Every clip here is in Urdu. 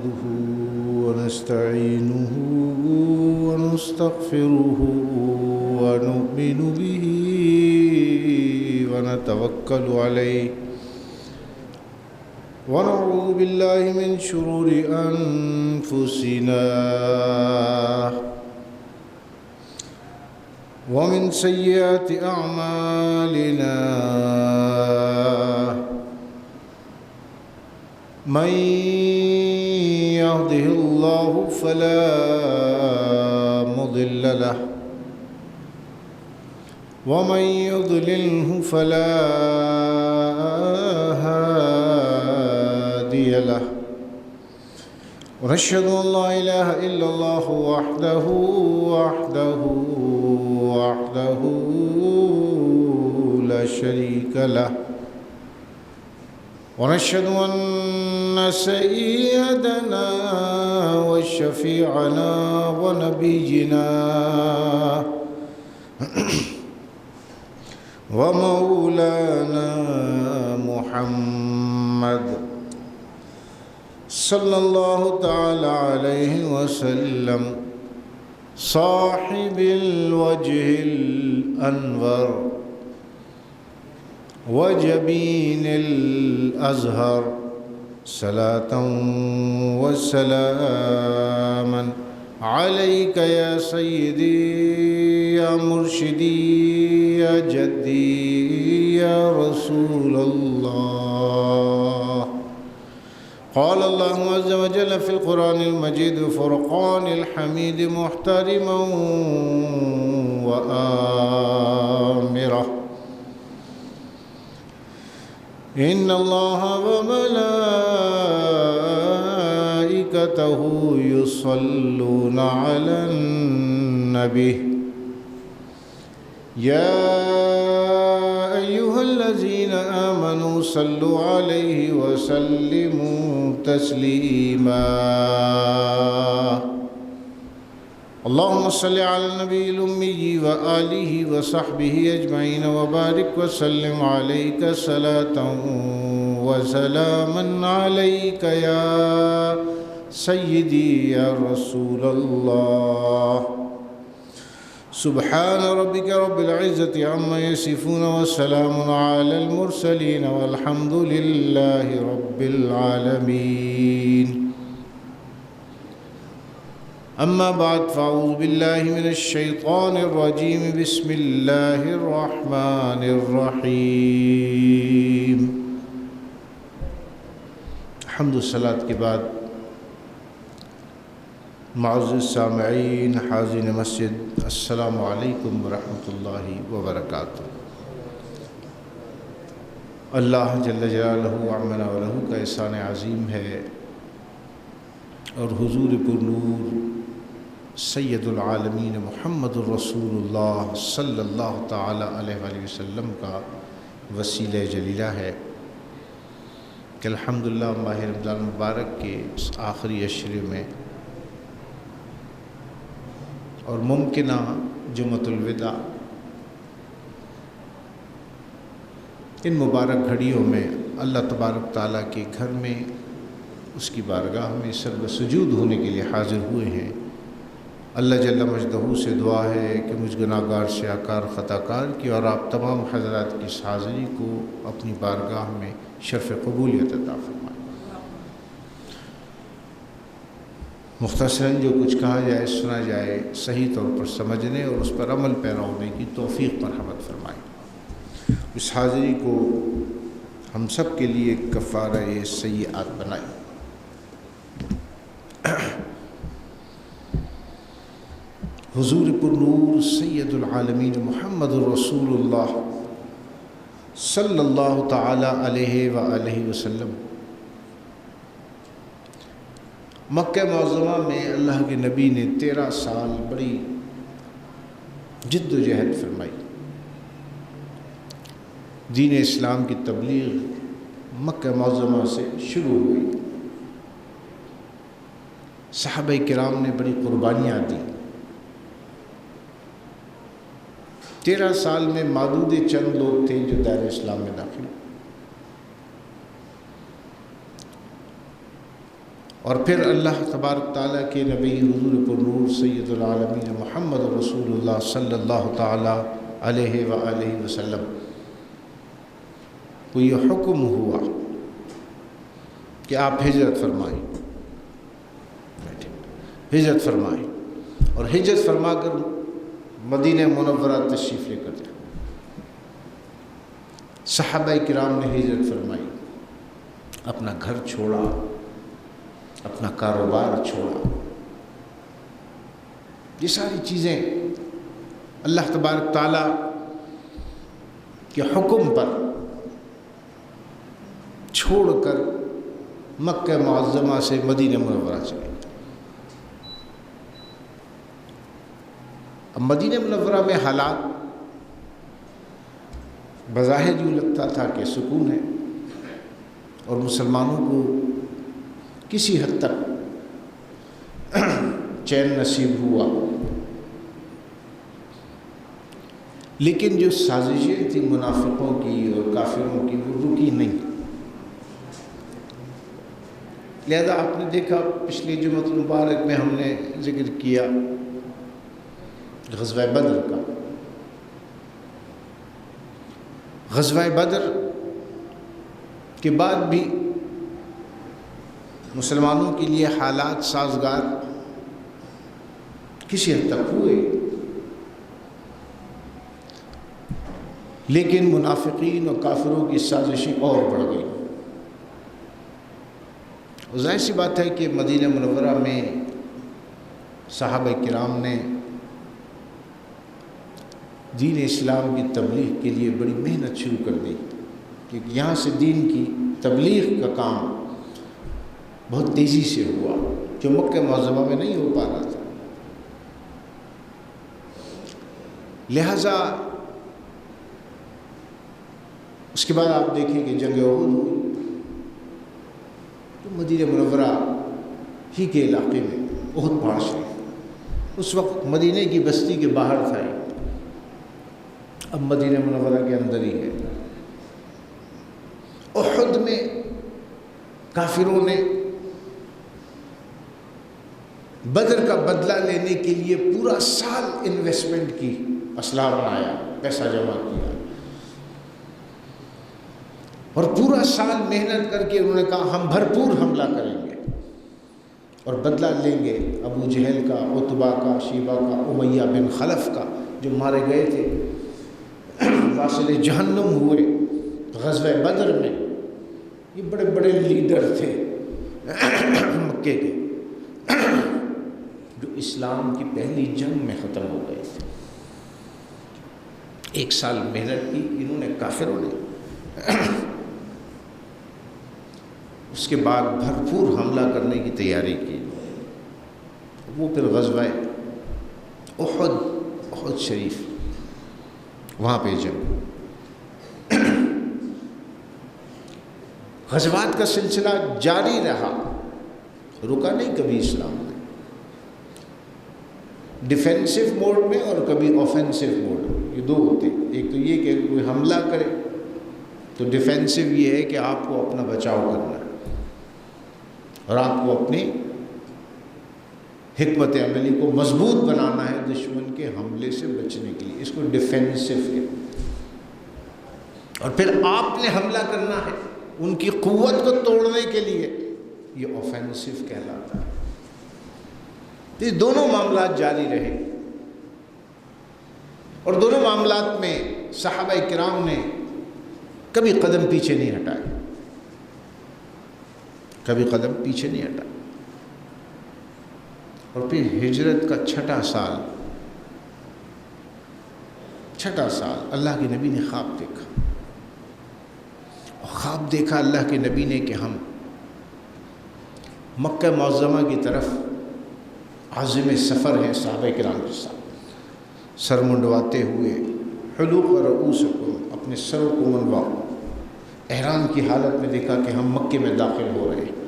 نحمده ونستعينه ونستغفره ونؤمن به ونتوكل عليه ونعوذ بالله من شرور أنفسنا ومن سيئات أعمالنا من يهده الله فلا مضل له ومن يضلله فلا هادي له ونشهد أن لا إله إلا الله وحده لا شريك له ونشهد أن سيدنا وشفيعنا ونبينا ومولانا محمد صلى الله تعالى عليه وسلم صاحب الوجه الأنور وجبين الأزهر صلاة وسلاما عليك يا سيدي يا مرشدي يا جدي يا رسول الله. قال الله عز وجل في القرآن المجيد فرقان الحميد محترما وآمرا إن الله وملائكته يصلون على النبي يا أيها الذين آمنوا صلوا عليه وسلموا تسليما. اللهم صل على النبي الأمي وآله وصحبه أجمعين وبارك وسلم عليك صلاة وسلاما عليك يا سيدي يا رسول الله. سبحان ربك رب العزة عما يصفون وسلام على المرسلين والحمد لله رب العالمين. أما بعد فأعوذ بالله من الشيطان الرجيم بسم الله الرحمن الرحيم. حمد الصلاة کے بعد معزز سامعین حاضرین مسجد السلام علیکم ورحمۃ اللہ وبرکاتہ. اللہ جل جلالہ وعمنا ولہ کا احسان عظیم ہے اور حضور پر نور سید العالمین محمد الرسول اللہ صلی اللہ تعالی علیہ وآلہ وسلم کا وسیلہ جلیلہ ہے کہ الحمدللہ ماہ رمضان مبارک کے اس آخری عشرے میں اور ممکنہ جمعۃ الوداع ان مبارک گھڑیوں میں اللہ تبارک تعالیٰ کے گھر میں اس کی بارگاہ میں سر سجود ہونے کے لیے حاضر ہوئے ہیں. اللہ جل مجدہ سے دعا ہے کہ مجھ گناہگار سیاکار خطا کار کی اور آپ تمام حضرات کی اس حاضری کو اپنی بارگاہ میں شرف قبولیت عطا فرمائے. مختصراً جو کچھ کہا جائے سنا جائے صحیح طور پر سمجھنے اور اس پر عمل پیرا ہونے کی توفیق مرحمت فرمائے. اس حاضری کو ہم سب کے لیے کفارہ سیئات بنائے. حضور پر نور سید العالمین محمد الرسول اللہ صلی اللہ تعالی علیہ وآلہ وسلم مکہ معظمہ میں اللہ کے نبی نے 13 سال بڑی جد و جہد فرمائی. دین اسلام کی تبلیغ مکہ معظمہ سے شروع ہوئی. صحابہ کرام نے بڑی قربانیاں دی. 13 سال میں معدود چند لوگ تھے جو دائرہ اسلام میں داخل ہوئے. اور پھر اللہ تبارک تعالیٰ کے نبی حضور پر نور سید العالمین محمد رسول اللہ صلی اللہ تعالیٰ علیہ وآلہ وسلم کو یہ حکم ہوا کہ آپ ہجرت فرمائیں، ہجرت فرمائیں، اور ہجرت فرما کر مدینہ منورہ تشریف لے کر جائیں۔ صحابہ کرام نے ہجرت فرمائی، اپنا گھر چھوڑا، اپنا کاروبار چھوڑا، یہ ساری چیزیں اللہ تبارک تعالیٰ کے حکم پر چھوڑ کر مکہ معظمہ سے مدینہ منورہ چلے۔ اب مدینہ منورہ میں حالات بظاہر یوں لگتا تھا کہ سکون ہے اور مسلمانوں کو کسی حد تک چین نصیب ہوا، لیکن جو سازشیں تھیں منافقوں کی اور کافروں کی وہ رکی نہیں۔ لہذا آپ نے دیکھا پچھلی جمعۃ المبارک میں ہم نے ذکر کیا غزوہ بدر کا۔ غزوہ بدر کے بعد بھی مسلمانوں کے لیے حالات سازگار کسی حد تک ہوئے، لیکن منافقین اور کافروں کی سازشیں اور بڑھ گئیں۔ ظاہر سی بات ہے کہ مدینہ منورہ میں صحابہ کرام نے دین اسلام کی تبلیغ کے لیے بڑی محنت شروع کر دی، کیونکہ یہاں سے دین کی تبلیغ کا کام بہت تیزی سے ہوا، جو مکہ معظمہ میں نہیں ہو پا رہا تھا۔ لہذا اس کے بعد آپ دیکھیں کہ جنگ احد ہوئی تو مدینہ منورہ ہی کے علاقے میں احد پہاڑ شریف اس وقت مدینہ کی بستی کے باہر تھا، اب مدینہ منورہ کے اندر ہی ہے۔ احد میں کافروں نے بدر کا بدلہ لینے کے لیے پورا سال انویسٹمنٹ کی، اسلحہ بنایا، پیسہ جمع کیا، اور پورا سال محنت کر کے انہوں نے کہا ہم بھرپور حملہ کریں گے اور بدلہ لیں گے ابو جہل کا، عتبہ کا، شیبہ کا، امیہ بن خلف کا، جو مارے گئے تھے، واصل جہنم ہوئے غزوہ بدر میں۔ یہ بڑے بڑے لیڈر تھے مکے کے، جو اسلام کی پہلی جنگ میں ختم ہو گئے تھے۔ ایک سال محنت کی انہوں نے، کافروں نے، اس کے بعد بھرپور حملہ کرنے کی تیاری کی۔ وہ پھر غزوہ احد شریف، وہاں پہ جنگ۔ غزوات کا سلسلہ جاری رہا، رکا نہیں کبھی اسلام میں، ڈیفینسو موڈ میں اور کبھی آفینسو موڈ میں، یہ دو ہوتے ہیں۔ ایک تو یہ کہ کوئی حملہ کرے تو ڈیفینسو یہ ہے کہ آپ کو اپنا بچاؤ کرنا ہے اور آپ کو اپنی حکمت عملی کو مضبوط بنانا ہے دشمن کے حملے سے بچنے کے لیے، اس کو ڈیفینسو ہے۔ اور پھر آپ نے حملہ کرنا ہے ان کی قوت کو توڑنے کے لیے، یہ آفینسو کہلاتا ہے۔ یہ دونوں معاملات جاری رہے، اور دونوں معاملات میں صحابہ کرام نے کبھی قدم پیچھے نہیں ہٹائے، کبھی قدم پیچھے نہیں ہٹا۔ اور پھر ہجرت کا چھٹا سال اللہ کے نبی نے خواب دیکھا، اور خواب دیکھا اللہ کے نبی نے کہ ہم مکہ معظمہ کی طرف عازم سفر ہیں صحابہ کرام کے ساتھ، سر منڈواتے ہوئے، حلوق رؤوسکم، اپنے سروں کو منڈواؤ۔ احرام کی حالت میں دیکھا کہ ہم مکے میں داخل ہو رہے ہیں۔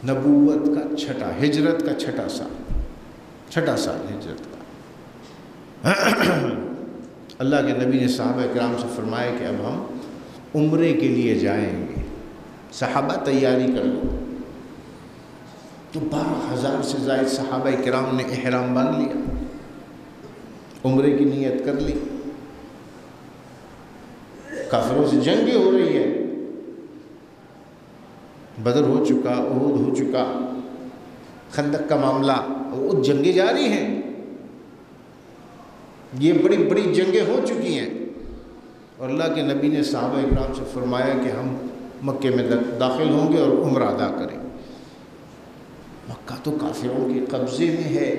نبوت کا ہجرت کا چھٹا سال ہجرت کا۔ اللہ کے نبی نے صحابہ کرام سے فرمایا کہ اب ہم عمرے کے لیے جائیں گے، صحابہ تیاری کر لو. تو 12,000 سے زائد صحابہ کرام نے احرام باندھ لیا، عمرے کی نیت کر لی. کافروں سے جنگیں ہو رہی ہے، بدر ہو چکا، احد ہو چکا، خندق کا معاملہ، وہ جنگیں جاری ہیں. یہ بڑی بڑی جنگیں ہو چکی ہیں. اور اللہ کے نبی نے صحابہ اکرام سے فرمایا کہ ہم مکے میں داخل ہوں گے اور عمرہ ادا کریں. مکہ تو کافروں کے قبضے میں ہے،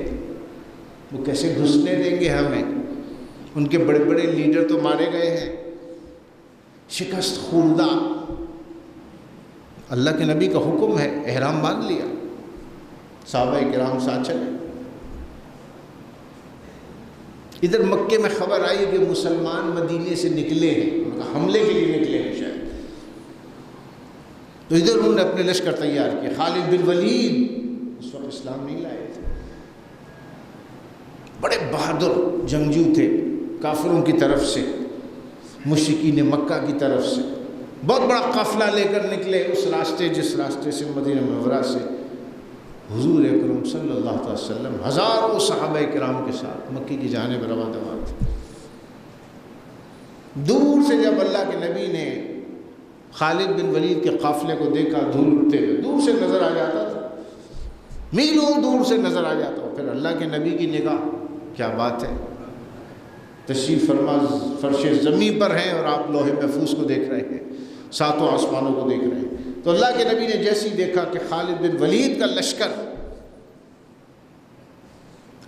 وہ کیسے گھسنے دیں گے ہمیں؟ ان کے بڑے بڑے لیڈر تو مارے گئے ہیں، شکست خوردہ. اللہ کے نبی کا حکم ہے، احرام باندھ لیا، صحابہ کرام ساتھ چلے. ادھر مکے میں خبر آئی کہ مسلمان مدینے سے نکلے ہیں، حملے کے لیے نکلے ہیں شاید. تو ادھر انہوں نے اپنے لشکر تیار کیے. خالد بن ولید اس وقت اسلام نہیں لائے تھے، بڑے بہادر جنگجو تھے. کافروں کی طرف سے، مشرکین مکہ کی طرف سے بہت بڑا قافلہ لے کر نکلے اس راستے جس راستے سے مدینہ منورہ سے حضور اکرم صلی اللہ علیہ وسلم ہزاروں صحابہ کرام کے ساتھ مکے کی جانب روانہ تھے. دور سے جب اللہ کے نبی نے خالد بن ولید کے قافلے کو دیکھا، دھول اڑتے ہوئے دور سے نظر آ جاتا تھا، میلوں دور سے نظر آ جاتا. پھر اللہ کے نبی کی نگاہ، کیا بات ہے، تشریف فرما فرش زمین پر ہیں اور آپ لوح محفوظ کو دیکھ رہے ہیں، ساتوں آسمانوں کو دیکھ رہے ہیں. تو اللہ کے نبی نے جیسے ہی دیکھا کہ خالد بن ولید کا لشکر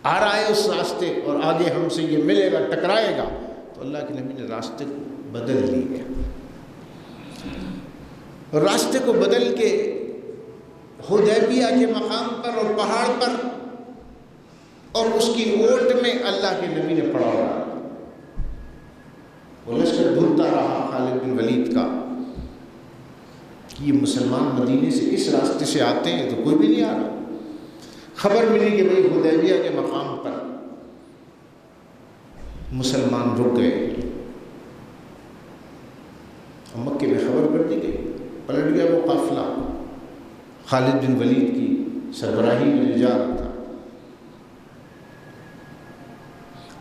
آ رہا ہے اس راستے اور آگے ہم سے یہ ملے گا، ٹکرائے گا، تو اللہ کے نبی نے راستے کو بدل لیا. اور راستے کو بدل کے حدیبیہ کے مقام پر اور پہاڑ پر اور اس کی اوٹ میں اللہ کے نبی نے پڑا رہا. وہ لشکر ڈھونڈتا رہا خالد بن ولید کا کہ یہ مسلمان مدینے سے اس راستے سے آتے ہیں تو کوئی بھی نہیں آ رہا. خبر ملی کہ بھئی حدیبیہ کے مقام پر مسلمان رک گئے. مکے میں خبر کر دی گئی، پلٹ گیا وہ قافلہ. خالد بن ولید کی سربراہی میں جا رہا تھا.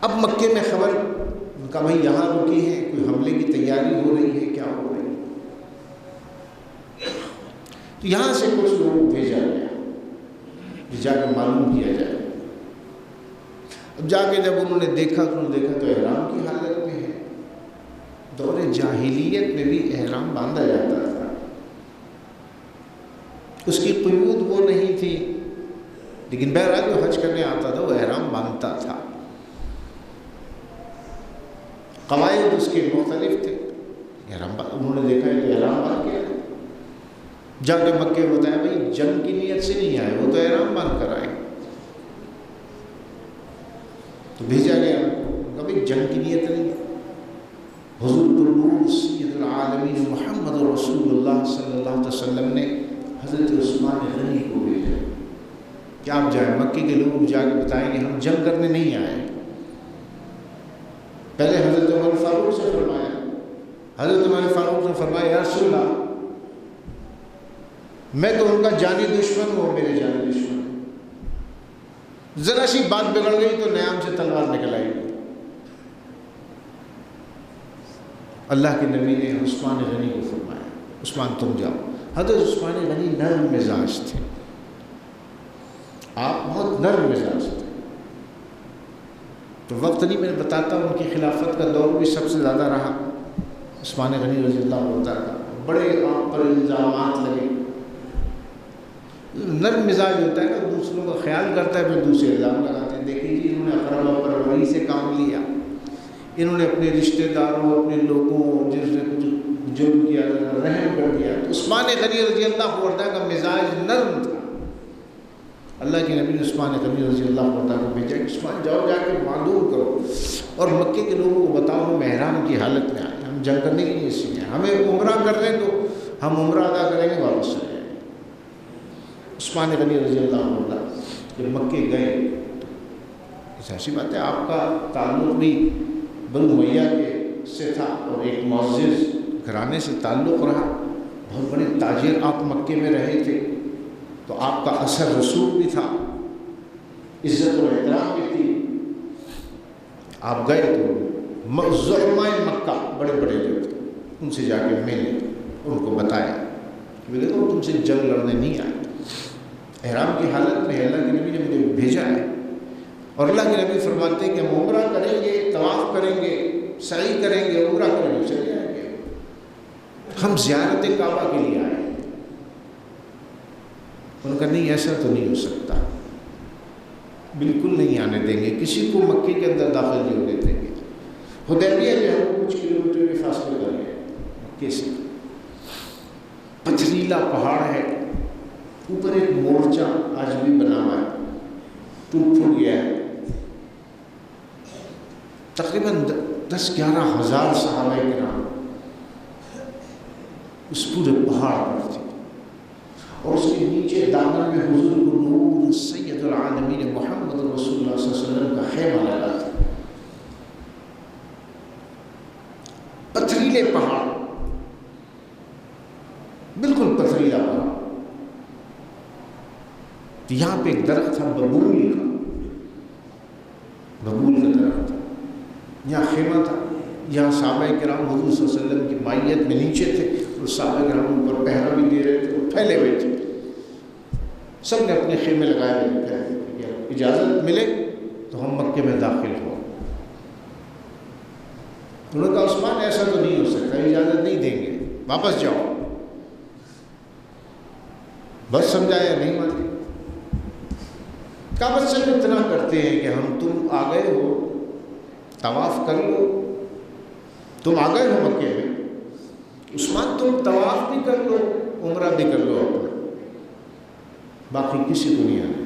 اب مکے میں خبر کہا بھائی یہاں رکی ہے، کوئی حملے کی تیاری ہو رہی ہے، کیا ہو رہی ہے؟ تو یہاں سے کچھ لوگ بھیجا گیا کہ جا کے معلوم کیا جائے. اب جا کے جب انہوں نے دیکھا تو احرام کی حالت میں ہے. دور جاہلیت میں بھی احرام باندھا جاتا تھا، اس کی قیود وہ نہیں تھی، لیکن بہرحال جو حج کرنے آتا تھا وہ احرام باندھتا تھا. قواعد اس کے مختلف تھے. انہوں نے دیکھا ہے کہ احرام باندھ کے جا کے مکے بتایا بھائی جنگ کی نیت سے نہیں آئے، وہ تو احرام باندھ کر آئے. تو بھیجا گیا، کبھی جنگ کی نیت نہیں. حضور پرنور سید العالمین محمد رسول اللہ صلی اللہ علیہ وسلم نے حضرت عثمان غنی کو بھیجا کہ آپ جائیں، مکے کے لوگ جا کے بتائیں کہ ہم جنگ کرنے نہیں آئے. پہلے حضرت عمر فاروق سے فرمایا، حضرت عمر فاروق نے فرمایا یا رسول اللہ میں تو ان کا جانی دشمن ہوں، میرے جانی دشمن، ذرا سی بات بگڑ گئی تو نیام سے تلوار نکل آئی. اللہ کے نبی نے عثمان غنی کو فرمایا عثمان تم جاؤ. حضرت عثمان غنی نرم مزاج تھے، آپ بہت نرم مزاج تھے. تو وقت نہیں میں بتاتا، ان کی خلافت کا دور بھی سب سے زیادہ رہا عثمان غنی رضی اللہ عنہ کا. بڑے آپ پر الزامات لگے. نرم مزاج ہوتا ہے کہ دوسروں کا خیال کرتا ہے پھر دوسرے الزام لگاتے ہیں. دیکھیں جی انہوں نے اقربا پر وہی سے کام لیا، انہوں نے اپنے رشتہ داروں، اپنے لوگوں جس نے کچھ جرم کیا رحم کر دیا. تو عثمان غنی رضی اللہ عنہ کا مزاج نرم تھا. اللہ کے نبی نے عثمان غنی رضی اللہ عنہ کو بھیجا کہ عثمان جاؤ، جا کے معلوم کرو اور مکے کے لوگوں کو بتاؤ ہم احرام کی حالت میں آئے، ہم جنگ کرنے کے لیے اس لیے، ہمیں عمرہ کر لیں تو ہم عمرہ ادا کریں گے، واپس چلے جائیں. عثمان غنی رضی اللہ عنہ جب مکے گئے تو ایسی بات ہے آپ کا تعلق بھی بنو امیہ کے سے تھا اور ایک معزز گھرانے سے تعلق رہا. بہت بڑے تاجر آپ مکے میں رہے تھے، تو آپ کا اثر رسوخ بھی تھا، عزت و احترام بھی تھی. آپ گئے تو زعماء مکہ بڑے بڑے جو تھے ان سے جا کے ملے، ان کو بتایا کہ دیکھو تم سے جنگ لڑنے نہیں آئے، احرام کی حالت میں اللہ کے نبی نے مجھے بھیجا ہے، اور اللہ کے نبی فرماتے ہیں کہ ہم عمرہ کریں گے، طواف کریں گے، سعی کریں گے، عمرہ کریں گے، چلے جائیں گے، ہم زیارت کعبہ کے لیے آئے. ان کا نہیں، ایسا تو نہیں ہو سکتا، بالکل نہیں آنے دیں گے، کسی کو مکے کے اندر داخل نہیں ہونے دیں گے. حدیبیہ جو ہے وہ کچھ کلومیٹر کے فاصلے پر ہے مکے سے، پتھریلا پہاڑ ہے، اوپر ایک مورچہ آج بھی بنا ہوا ہے، ٹوٹ پھوٹ گیا ہے. تقریباً 10-11 ہزار صحابہ کرام اس پورے پہاڑ پر تھے، اور اس کے نیچے دامن میں حضور کو نور سید العالمین محمد رسول اللہ صلی اللہ علیہ وسلم کا خیمہ لگا تھا. پتھریلے پہاڑ، بالکل پتھریلا پہاڑ. یہاں پہ ایک درخت تھا ببول کا، ببول کا درخت تھا، یہاں خیمہ تھا. یہاں صحابہ کرام حضور صلی اللہ علیہ وسلم کی مائیت میں نیچے تھے، اور صحابہ کرام اوپر پہرا بھی دے رہے تھے اور پھیلے ہوئے تھے. سب نے اپنے خیمے لگائے ہوئے تھے، اجازت ملے تو ہم مکے میں داخل ہوں. انہوں نے کہا عثمان ایسا تو نہیں ہو سکتا، اجازت نہیں دیں گے، واپس جاؤ. بس سمجھایا، نہیں مانے. کہا بس صرف اتنا کرتے ہیں کہ تم آ گئے ہو، طواف کر لو، تم آ گئے ہو مکے میں، عثمان تم طواف بھی کر لو، عمرہ بھی کر لو اپنا، باقی کسی کو نہیں آنے.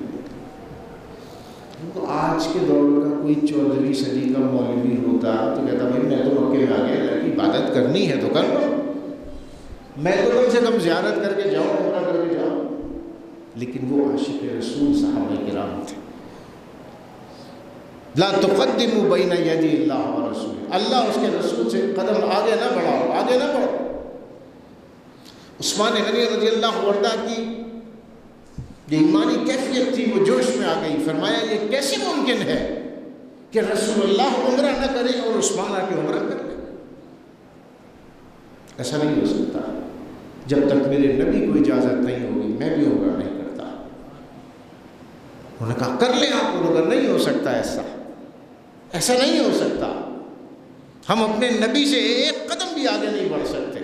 تو آج کے دور کا کوئی 14ویں صدی کا مولوی ہوتا تو کہتا بھائی میں تو مکے میں آ گیا، اللہ کی عبادت کرنی ہے تو کر لو، میں تو کم سے کم زیارت کر کے جاؤ، عمرہ کر کے جاؤ. لیکن وہ عاشق رسول صحابہ کرام تھے. لا تقدموا بین یدی اللہ و رسول، اللہ اس کے رسول سے قدم آگے نہ بڑھاؤ، آگے نہ بڑھو. عثمان غنی رضی اللہ عنہ کی یہ ایمانی کیفیت تھی، وہ جوش میں آ گئی. فرمایا یہ کیسے ممکن ہے کہ رسول اللہ عمرہ نہ کریں اور عثمان آ کے عمرہ کر لیں؟ ایسا نہیں ہو سکتا، جب تک میرے نبی کو اجازت نہیں ہوگی میں بھی عمرہ نہیں کرتا. انہوں نے کہا کر لیں آپ، انہوں نے کہا نہیں ہو سکتا، ایسا نہیں ہو سکتا، ہم اپنے نبی سے ایک قدم بھی آگے نہیں بڑھ سکتے.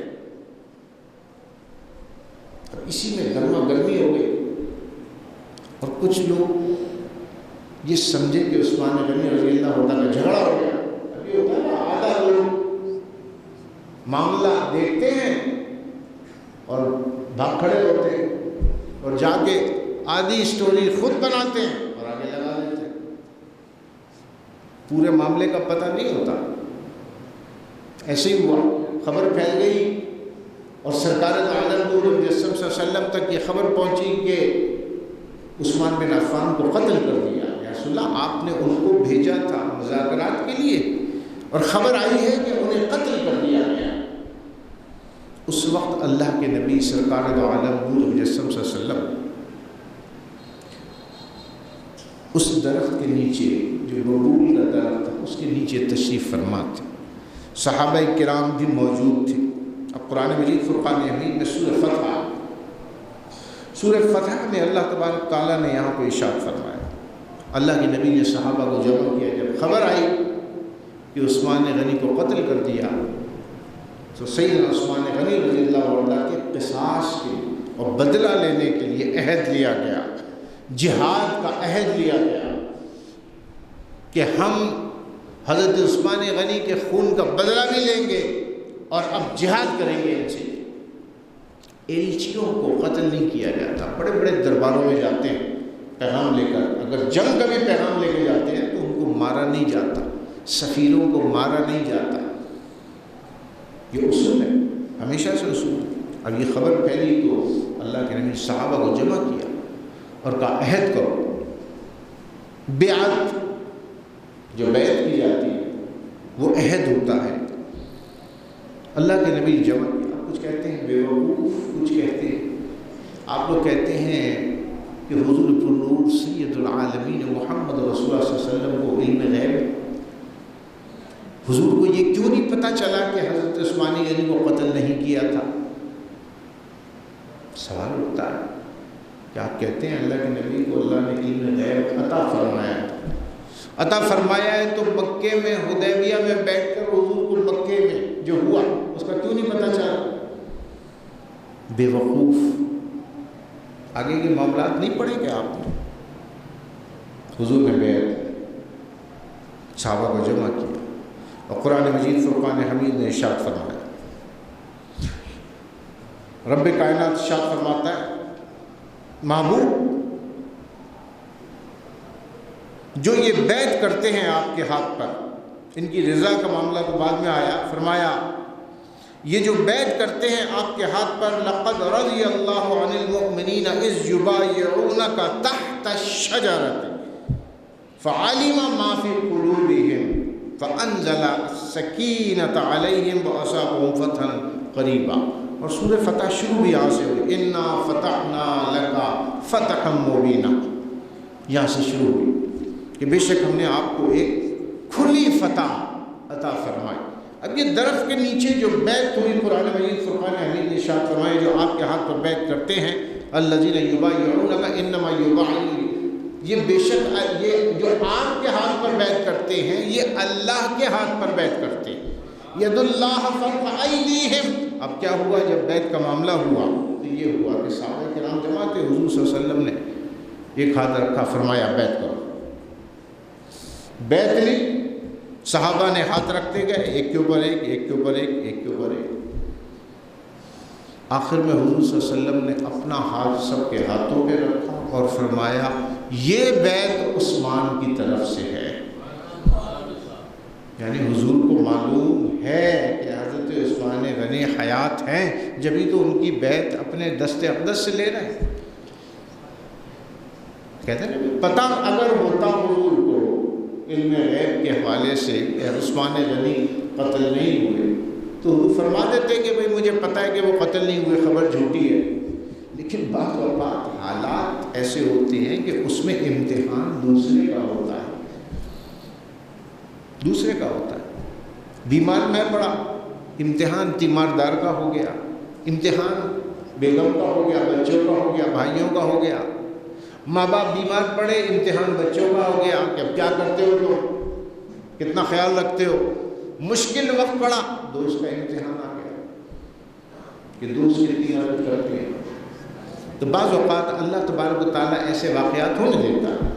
اب اسی میں گرما گرمی ہو گئی، اور کچھ لوگ یہ سمجھے کہ عثمان غنی رضی اللہ عنہ کا جھگڑا ہو گیا. ابھی ہوتا ہے نا، آدھا لوگ معاملہ دیکھتے ہیں اور بھاگ کھڑے ہوتے ہیں، اور جا کے آدھی اسٹوری خود بناتے ہیں اور آگے لگا دیتے ہیں. پورے معاملے کا پتہ نہیں ہوتا. ایسے ہی ہوا، خبر پھیل گئی اور سرکار عالم نور مجسم صلی اللہ علیہ وسلم تک یہ خبر پہنچی کہ عثمان بن عفان کو قتل کر دیا. یا رسول اللہ آپ نے ان کو بھیجا تھا مذاکرات کے لیے اور خبر آئی ہے کہ انہیں قتل کر دیا گیا. اس وقت اللہ کے نبی سرکار دو عالم نور مجسم صلی اللہ علیہ وسلم اس درخت کے نیچے، جو ببول کا درخت تھا، اس کے نیچے تشریف فرما تھے. صحابہ کرام بھی موجود تھے. اب قرآن مجید فرقان حمید میں سورہ فتح میں اللہ تبارک تعالیٰ نے یہاں پہ ارشاد فرمایا. اللہ کے نبی نے صحابہ کو جمع کیا. جب خبر آئی کہ عثمان غنی کو قتل کر دیا تو سیدنا عثمان غنی رضی اللہ عنہ کے قصاص کے اور بدلہ لینے کے لیے عہد لیا گیا، جہاد کا عہد لیا گیا کہ ہم حضرت عثمان غنی کے خون کا بدلہ بھی لیں گے اور اب جہاد کریں گے ان سے. ایلچیوں کو قتل نہیں کیا جاتا. بڑے بڑے درباروں میں جاتے ہیں پیغام لے کر، اگر جنگ کا بھی پیغام لے کے جاتے ہیں تو ان کو مارا نہیں جاتا، سفیروں کو مارا نہیں جاتا. یہ اصول ہے، ہمیشہ سے اصول ہے. اب یہ خبر پھیلی تو اللہ کے نبی صحابہ کو جمع کیا اور کہا عہد کرو. بیعت، جو بیعت کی جاتی ہے وہ عہد ہوتا ہے. اللہ کے نبی جمع کیا. کچھ کہتے ہیں بیوقوف بیوقوف کچھ کہتے ہیں. آپ لوگ کہتے ہیں کہ حضور پر نور سید العالمین محمد رسول اللہ صلی اللہ علیہ وسلم کو علم غیب ہے. حضور کو یہ کیوں نہیں پتہ چلا کہ حضرت عثمانی غنی کو قتل نہیں کیا تھا؟ سوال اٹھتا ہے کہ آپ کہتے ہیں اللہ کے نبی کو اللہ نے علم غیب عطا فرمایا ہے تو مکے میں حدیبیہ میں بیٹھ کر حضور کو مکے میں جو ہوا اس کا کیوں نہیں پتہ چلا؟ بے وقوف. آگے کے معاملات نہیں پڑھے کہ آپ نے؟ حضور نے بیعت صحابہ کو جمع کیا اور قرآن مجید فرقان حمید نے ارشاد فرمایا. رب کائنات ارشاد فرماتا ہے محبوب جو یہ بیعت کرتے ہیں آپ کے ہاتھ پر، ان کی رضا کا معاملہ تو بعد میں آیا، فرمایا یہ جو بیعت کرتے ہیں آپ کے ہاتھ پر لقد رضی اللہ عن المؤمنین اذ یبایعونک تحت الشجرۃ فعلم ما فی قلوبہم فانزل السکینۃ علیہم واصابہم فتحا قریبا. اور سورہ فتح شروع بھی یہاں سے ہوئی، انا فتحنا لک فتحا مبینا، یہاں سے شروع ہوئی کہ بے شک ہم نے آپ کو ایک کھلی فتح عطا فرمائی. اب یہ درخت کے نیچے جو بیعت ہوئی قرآن مجید فرقان حمید نے ارشاد فرمایا جو آپ کے ہاتھ پر بیعت کرتے ہیں الذین یبایعونک انما یبایعون، یہ بے شک یہ جو آپ کے ہاتھ پر بیعت کرتے ہیں یہ اللہ کے ہاتھ پر بیعت کرتے ہیں. ید اللہ فوق ایدیہم. اب کیا ہوا جب بیعت کا معاملہ ہوا تو یہ ہوا کہ صحابہ کرام جمع تھے، حضور صلی اللہ علیہ وسلم نے ایک ہاتھ رکھا، فرمایا بیعت کرو. بیعت لی، صحابہ نے ہاتھ رکھتے گئے ایک کے اوپر ایک، ایک کے اوپر ایک، ایک کے اوپر ایک. آخر میں حضور صلی اللہ علیہ وسلم نے اپنا ہاتھ سب کے ہاتھوں پہ رکھا اور فرمایا یہ بیعت عثمان کی طرف سے ہے. یعنی حضور کو معلوم ہے کہ حضرت عثمان غنی حیات ہیں، جبھی تو ان کی بیعت اپنے دست اقدس سے لے رہے ہیں. کہتے ہیں پتہ اگر ہوتا حضور کو علم غیب کے حوالے سے کہ عثمان غنی قتل نہیں ہوئے تو وہ فرما دیتے کہ بھئی مجھے پتہ ہے کہ وہ قتل نہیں ہوئے، خبر جھوٹی ہے. لیکن بعض اوقات حالات ایسے ہوتے ہیں کہ اس میں امتحان دوسرے کا ہوتا ہے، دوسرے کا ہوتا ہے. بیمار میں پڑا، امتحان تیماردار کا ہو گیا، امتحان بیگم کا ہو گیا، بچوں کا ہو گیا، بھائیوں کا ہو گیا. ماں باپ بیمار پڑے، امتحان بچوں کا ہو گیا کہ اب کیا کرتے ہو تو کتنا خیال رکھتے ہو. مشکل وقت پڑا، دوست کا امتحان آ گیا کہ دوست کتنی مدد کرتے ہیں. تو بعض اوقات اللہ تبارک و تعالیٰ ایسے واقعات ہونے دیتا ہے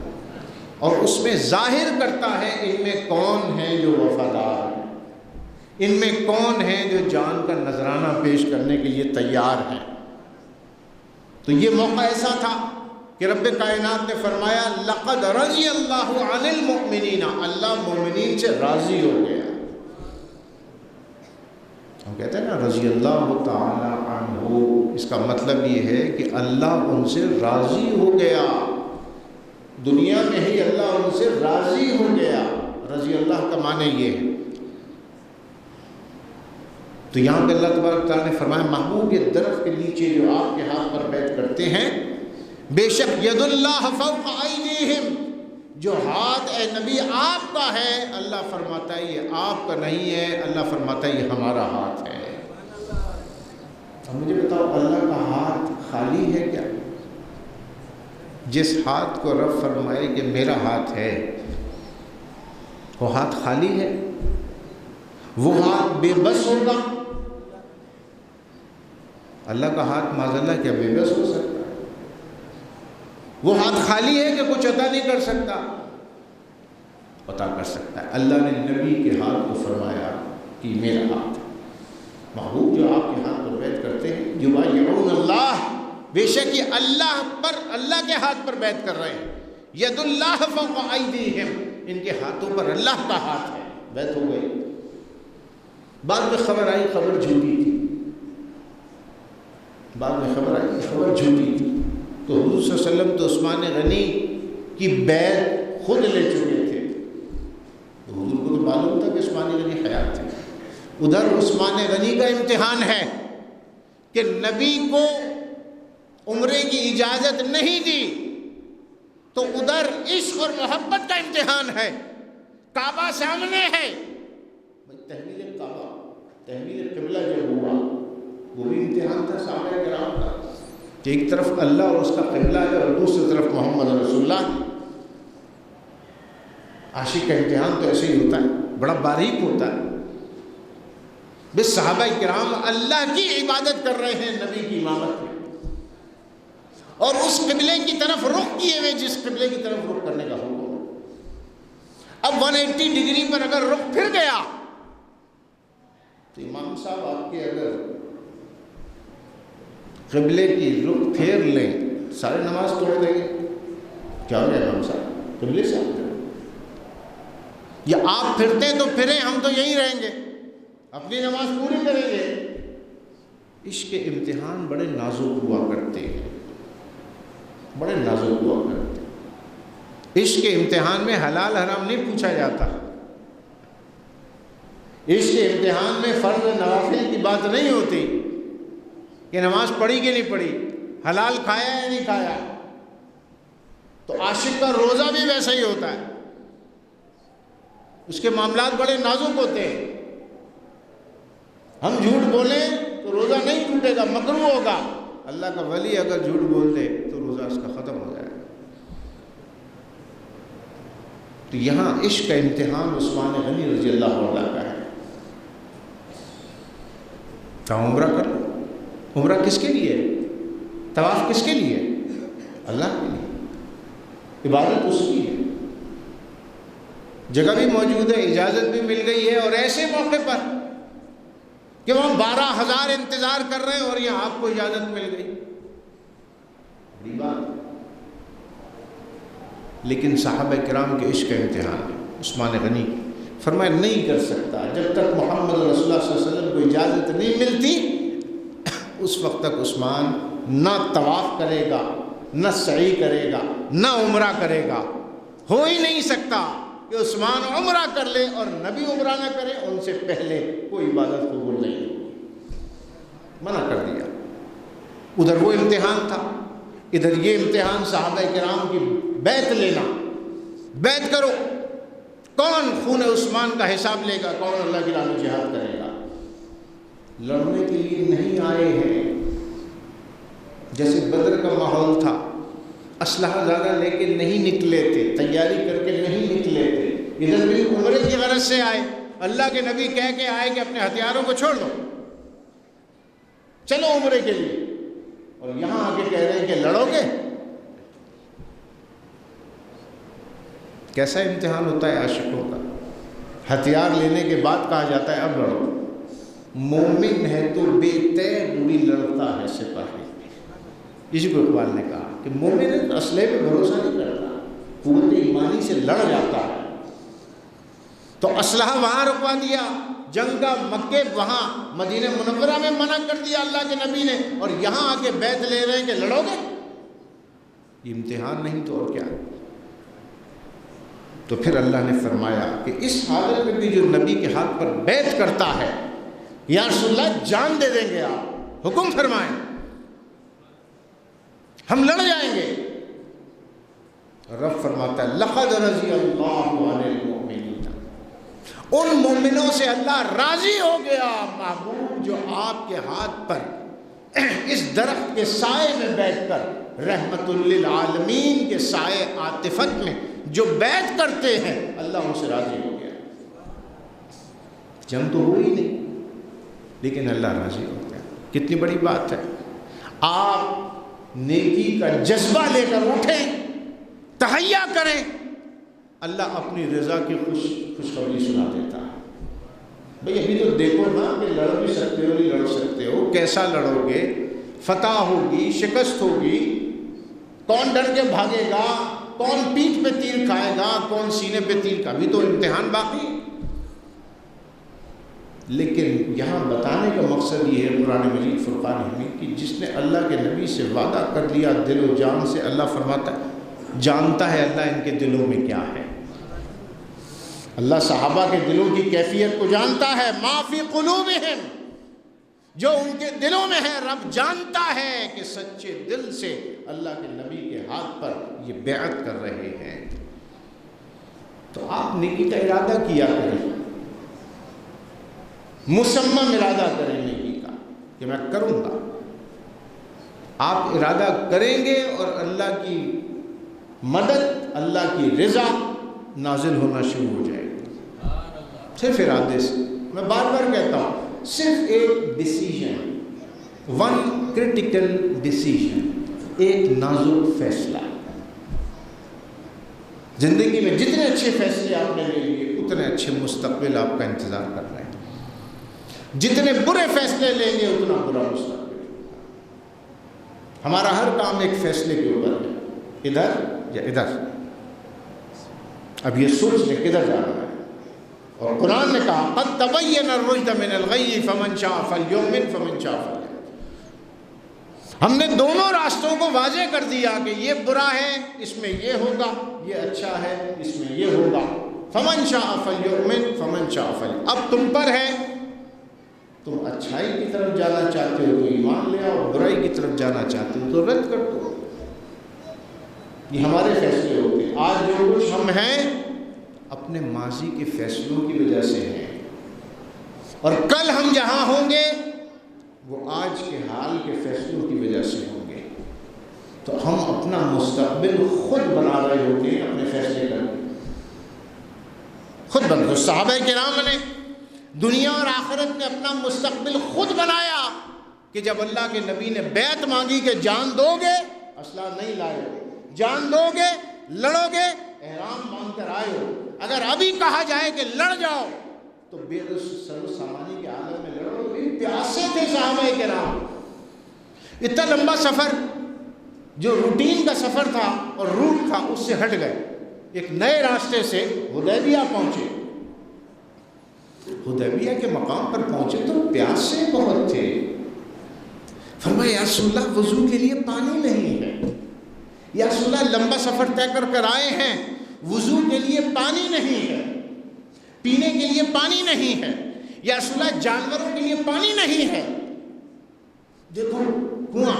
اور اس میں ظاہر کرتا ہے ان میں کون ہیں جو وفادار ہیں، ان میں کون ہیں جو جان کا نذرانہ پیش کرنے کے لیے تیار ہیں. تو یہ موقع ایسا تھا کہ رب کائنات نے فرمایا لقد رضی اللہ عن المؤمنین، اللہ مومنین سے راضی ہو گیا. ہم کہتے ہیں نا رضی اللہ تعالی عنہ، اس کا مطلب یہ ہے کہ اللہ ان سے راضی ہو گیا. دنیا میں ہی اللہ ان سے راضی ہو گیا. رضی اللہ کا معنی یہ ہے. تو یہاں پہ اللہ تبارک تعالیٰ نے فرمایا محبوب یہ درخت کے نیچے جو آپ کے ہاتھ پر بیعت کرتے ہیں بے شک ید اللہ فوق ایدیہم، جو ہاتھ اے نبی آپ کا ہے، اللہ فرماتا ہے یہ آپ کا نہیں ہے، اللہ فرماتا ہے یہ ہمارا ہاتھ ہے. اب مجھے بتاؤ اللہ کا ہاتھ خالی ہے کیا؟ جس ہاتھ کو رب فرمائے کہ میرا ہاتھ ہے وہ ہاتھ خالی ہے؟ وہ ہاتھ بے بس ہوگا؟ اللہ کا ہاتھ معاذاللہ کیا بے بس ہو سکتا ہے؟ وہ ہاتھ خالی ہے کہ کچھ عطا نہیں کر سکتا؟ عطا کر سکتا ہے. اللہ نے نبی کے ہاتھ کو فرمایا کہ میرا ہاتھ ہے. محبوب جو آپ کے ہاتھ پر بیعت کرتے ہیں یبایعون اللہ، بے شک یہ اللہ پر، اللہ کے ہاتھ پر بیعت کر رہے ہیں. ید اللہ فوق ایدیہم، ان کے ہاتھوں پر اللہ کا ہاتھ ہے. بیعت ہو گئی. بعد میں خبر آئی خبر جھوٹی تھی، بعد میں خبر آئی خبر جھوٹی تھی. تو حضور صلی اللہ علیہ وسلم تو عثمان غنی کی بیعت خود لے چکے تھے. تو حضور کو تو معلوم تھا کہ عثمان غنی حیات تھے. ادھر عثمان غنی کا امتحان ہے کہ نبی کو عمرے کی اجازت نہیں دی تو ادھر عشق اور محبت کا امتحان ہے، کعبہ سامنے ہے۔ تحویل کعبہ، تحویل قبلہ جب ہوا وہ بھی امتحان تھا صحابہ کرام کا کہ ایک طرف اللہ اور اس کا قبلہ ہے اور دوسری طرف محمد رسول اللہ۔ عاشق کا امتحان تو ایسے ہی ہوتا ہے، بڑا باریک ہوتا ہے۔ بس صحابہ کرام اللہ کی عبادت کر رہے ہیں نبی کی امامت میں، اور اس قبلے کی طرف رخ کیے ہوئے جس قبلے کی طرف رخ کرنے کا حکم۔ اب 180 ڈگری پر اگر رخ پھر گیا تو امام صاحب آپ کے اگر قبلے کی رخ پھیر لیں سارے نماز توڑ دیں گے، کیا ہو جائے امام صاحب؟ قبلے سے یا آپ پھرتے تو پھریں، ہم تو یہیں رہیں گے، اپنی نماز پوری کریں گے۔ عشق کے امتحان بڑے نازک ہوا کرتے ہیں، بڑے نازک ہوا کرتے ہیں۔ عشق کے امتحان میں حلال حرام نہیں پوچھا جاتا، عشق کے امتحان میں فرض نوافل کی بات نہیں ہوتی کہ نماز پڑھی کہ نہیں پڑھی، حلال کھایا یا نہیں کھایا۔ تو عاشق کا روزہ بھی ویسا ہی ہوتا ہے، اس کے معاملات بڑے نازک ہوتے ہیں۔ ہم جھوٹ بولیں تو روزہ نہیں ٹوٹے گا، مکروہ ہوگا۔ اللہ کا ولی اگر جھوٹ بول دے تو روزہ اس کا ختم ہو جائے گا۔ تو یہاں عشق کا امتحان عثمان غنی رضی اللہ عنہ کا ہے۔ کہاں عمرہ کر لو، عمرہ کس کے لیے؟ طواف کس کے لیے؟ اللہ کے لیے، عبادت اس کی ہے۔ جگہ بھی موجود ہے، اجازت بھی مل گئی ہے، اور ایسے موقع پر کہ وہاں 12,000 انتظار کر رہے ہیں اور یہاں آپ کو اجازت مل گئی، بڑی بات۔ لیکن صحابہ کرام کے عشق کا امتحان ہے۔ عثمان غنی فرمایا نہیں کر سکتا جب تک محمد رسول اللہ صلی اللہ علیہ وسلم کو اجازت نہیں ملتی، اس وقت تک عثمان نہ طواف کرے گا، نہ سعی کرے گا، نہ عمرہ کرے گا۔ ہو ہی نہیں سکتا کہ عثمان عمرہ کر لے اور نبی عمرہ نہ کرے، ان سے پہلے کوئی عبادت قبول نہیں ہوگی، منع کر دیا۔ ادھر وہ امتحان تھا، ادھر یہ امتحان صحابہ کرام کی بیعت لینا، بیعت کرو، کون خون عثمان کا حساب لے گا، کون اللہ کی راہ میں جہاد کرے گا۔ لڑنے کے لیے نہیں آئے ہیں، جیسے بدر کا ماحول تھا، اسلحہ زیادہ لے کے نہیں نکلے تھے، تیاری کر کے نہیں نکلے تھے، ادھر بھی عمرے کی غرض سے آئے۔ اللہ کے نبی کہہ کے آئے کہ اپنے ہتھیاروں کو چھوڑ دو، چلو عمرے کے لیے، اور یہاں آ کے کہہ رہے ہیں کہ لڑو گے۔ کیسا امتحان ہوتا ہے عاشقوں کا؟ ہتھیار لینے کے بعد کہا جاتا ہے اب لڑو۔ مومن ہے تو بے تیر بھی لڑتا ہے سپاہی، اسی کو اقبال نے کہا کہ مومن ہے تو اسلحے پہ بھروسہ نہیں کرتا، قوت ایمانی سے لڑ جاتا ہے۔ تو اسلحہ وہاں رکوا دیا، جنگ کا مکے وہاں مدینہ منورہ میں منع کر دیا اللہ کے نبی نے، اور یہاں آ کے بیعت لے رہے ہیں کہ لڑو گے۔ یہ امتحان نہیں تو اور کیا؟ تو پھر اللہ نے فرمایا کہ اس حالت میں بھی جو نبی کے ہاتھ پر بیعت کرتا ہے، یا رسول اللہ جان دے دیں گے، آپ حکم فرمائیں، ہم لڑ جائیں گے۔ رب فرماتا ہے لقد رضی اللہ عن المؤمنین، ان مومنوں سے اللہ راضی ہو گیا محبوب جو آپ کے ہاتھ پر اس درخت کے سائے میں بیٹھ کر، رحمت للعالمین کے سائے عاطفت میں جو بیعت کرتے ہیں، اللہ ان سے راضی ہو گیا۔ جنگ تو ہوئی نہیں لیکن اللہ راضی ہو گیا۔ کتنی بڑی بات ہے۔ آپ نیکی کا جذبہ لے کر اٹھیں، تہیا کریں، اللہ اپنی رضا کی خوشخبری سنا دیتا ہے۔ بھئی ابھی تو دیکھو نا کہ لڑ بھی سکتے ہو، نہیں لڑ سکتے ہو، کیسا لڑو گے، فتح ہوگی، شکست ہوگی، کون ڈر کے بھاگے گا، کون پیٹھ پہ تیر کھائے گا، کون سینے پہ تیر کا، بھی تو امتحان باقی ہے۔ لیکن یہاں بتانے کا مقصد یہ ہے قرآن مجید فرقان حمید کی، جس نے اللہ کے نبی سے وعدہ کر لیا دل و جان سے، اللہ فرماتا ہے جانتا ہے اللہ ان کے دلوں میں کیا ہے۔ اللہ صحابہ کے دلوں کی کیفیت کو جانتا ہے، ما فی قلوبہم، جو ان کے دلوں میں ہے رب جانتا ہے کہ سچے دل سے اللہ کے نبی کے ہاتھ پر یہ بیعت کر رہے ہیں۔ تو آپ نیکی کا ارادہ کیا کریں، مصمم ارادہ کریں نیکی کا کہ میں کروں گا۔ آپ ارادہ کریں گے اور اللہ کی مدد، اللہ کی رضا نازل ہونا شروع ہو جائے گی صرف ارادے سے۔ میں بار بار کہتا ہوں، صرف ایک ڈیسیژن، ون کریٹیکل ڈیسیژن، ایک نازک فیصلہ۔ زندگی میں جتنے اچھے فیصلے آپ نے لے لیے اتنے اچھے مستقبل آپ کا انتظار کر رہے ہیں، جتنے برے فیصلے لیں گے اتنا برا مستقبل۔ ہمارا ہر کام ایک فیصلے کے اوپر ہے، ادھر یا ادھر۔ اب یہ سوچ لے کدھر جا رہا ہے، اور قرآن نے کہا قد تبین الرشد من الغی فمن شاء فلیؤمن فمن شاء فلیکفر۔ ہم نے دونوں راستوں کو واضح کر دیا کہ یہ برا ہے، اس میں یہ ہوگا، یہ اچھا ہے، اس میں یہ ہوگا۔ فمن شاء فلیؤمن فمن شاء فلیکفر۔ اب تم پر ہے، تم اچھائی کی طرف جانا چاہتے ہو تو ایمان لے آؤ، برائی کی طرف جانا چاہتے ہو تو رد کر دو۔ یہ ہمارے فیصلے ہوتے ہیں۔ آج جو کچھ ہم ہیں اپنے ماضی کے فیصلوں کی وجہ سے ہیں، اور کل ہم جہاں ہوں گے وہ آج کے حال کے فیصلوں کی وجہ سے ہوں گے۔ تو ہم اپنا مستقبل خود بنا رہے ہوتے ہیں اپنے فیصلے کر کے، خود بنا۔ صحابہ کرام نے دنیا اور آخرت میں اپنا مستقبل خود بنایا کہ جب اللہ کے نبی نے بیعت مانگی کہ جان دو گے، اسلحہ نہیں لائے ہو، جان دو گے، لڑو گے، احرام باندھ کر آئے ہو، اگر ابھی کہا جائے کہ لڑ جاؤ تو بے سر و سامانی کے عالم میں لڑو۔ پیاسے تھے صحابہ کرام، اتنا لمبا سفر جو روٹین کا سفر تھا اور روٹ تھا اس سے ہٹ گئے، ایک نئے راستے سے حدیبیہ پہنچے۔ حدیبیہ کے مقام پر پہنچے تو پیاسے بہت تھے۔ فرمایا یا رسول اللہ وضو کے لیے پانی نہیں ہے، یا رسول اللہ لمبا سفر طے کر کر آئے ہیں، وضو کے لیے پانی نہیں ہے، پینے کے لیے پانی نہیں ہے، یا رسول اللہ جانوروں کے لیے پانی نہیں ہے۔ دیکھو کنواں،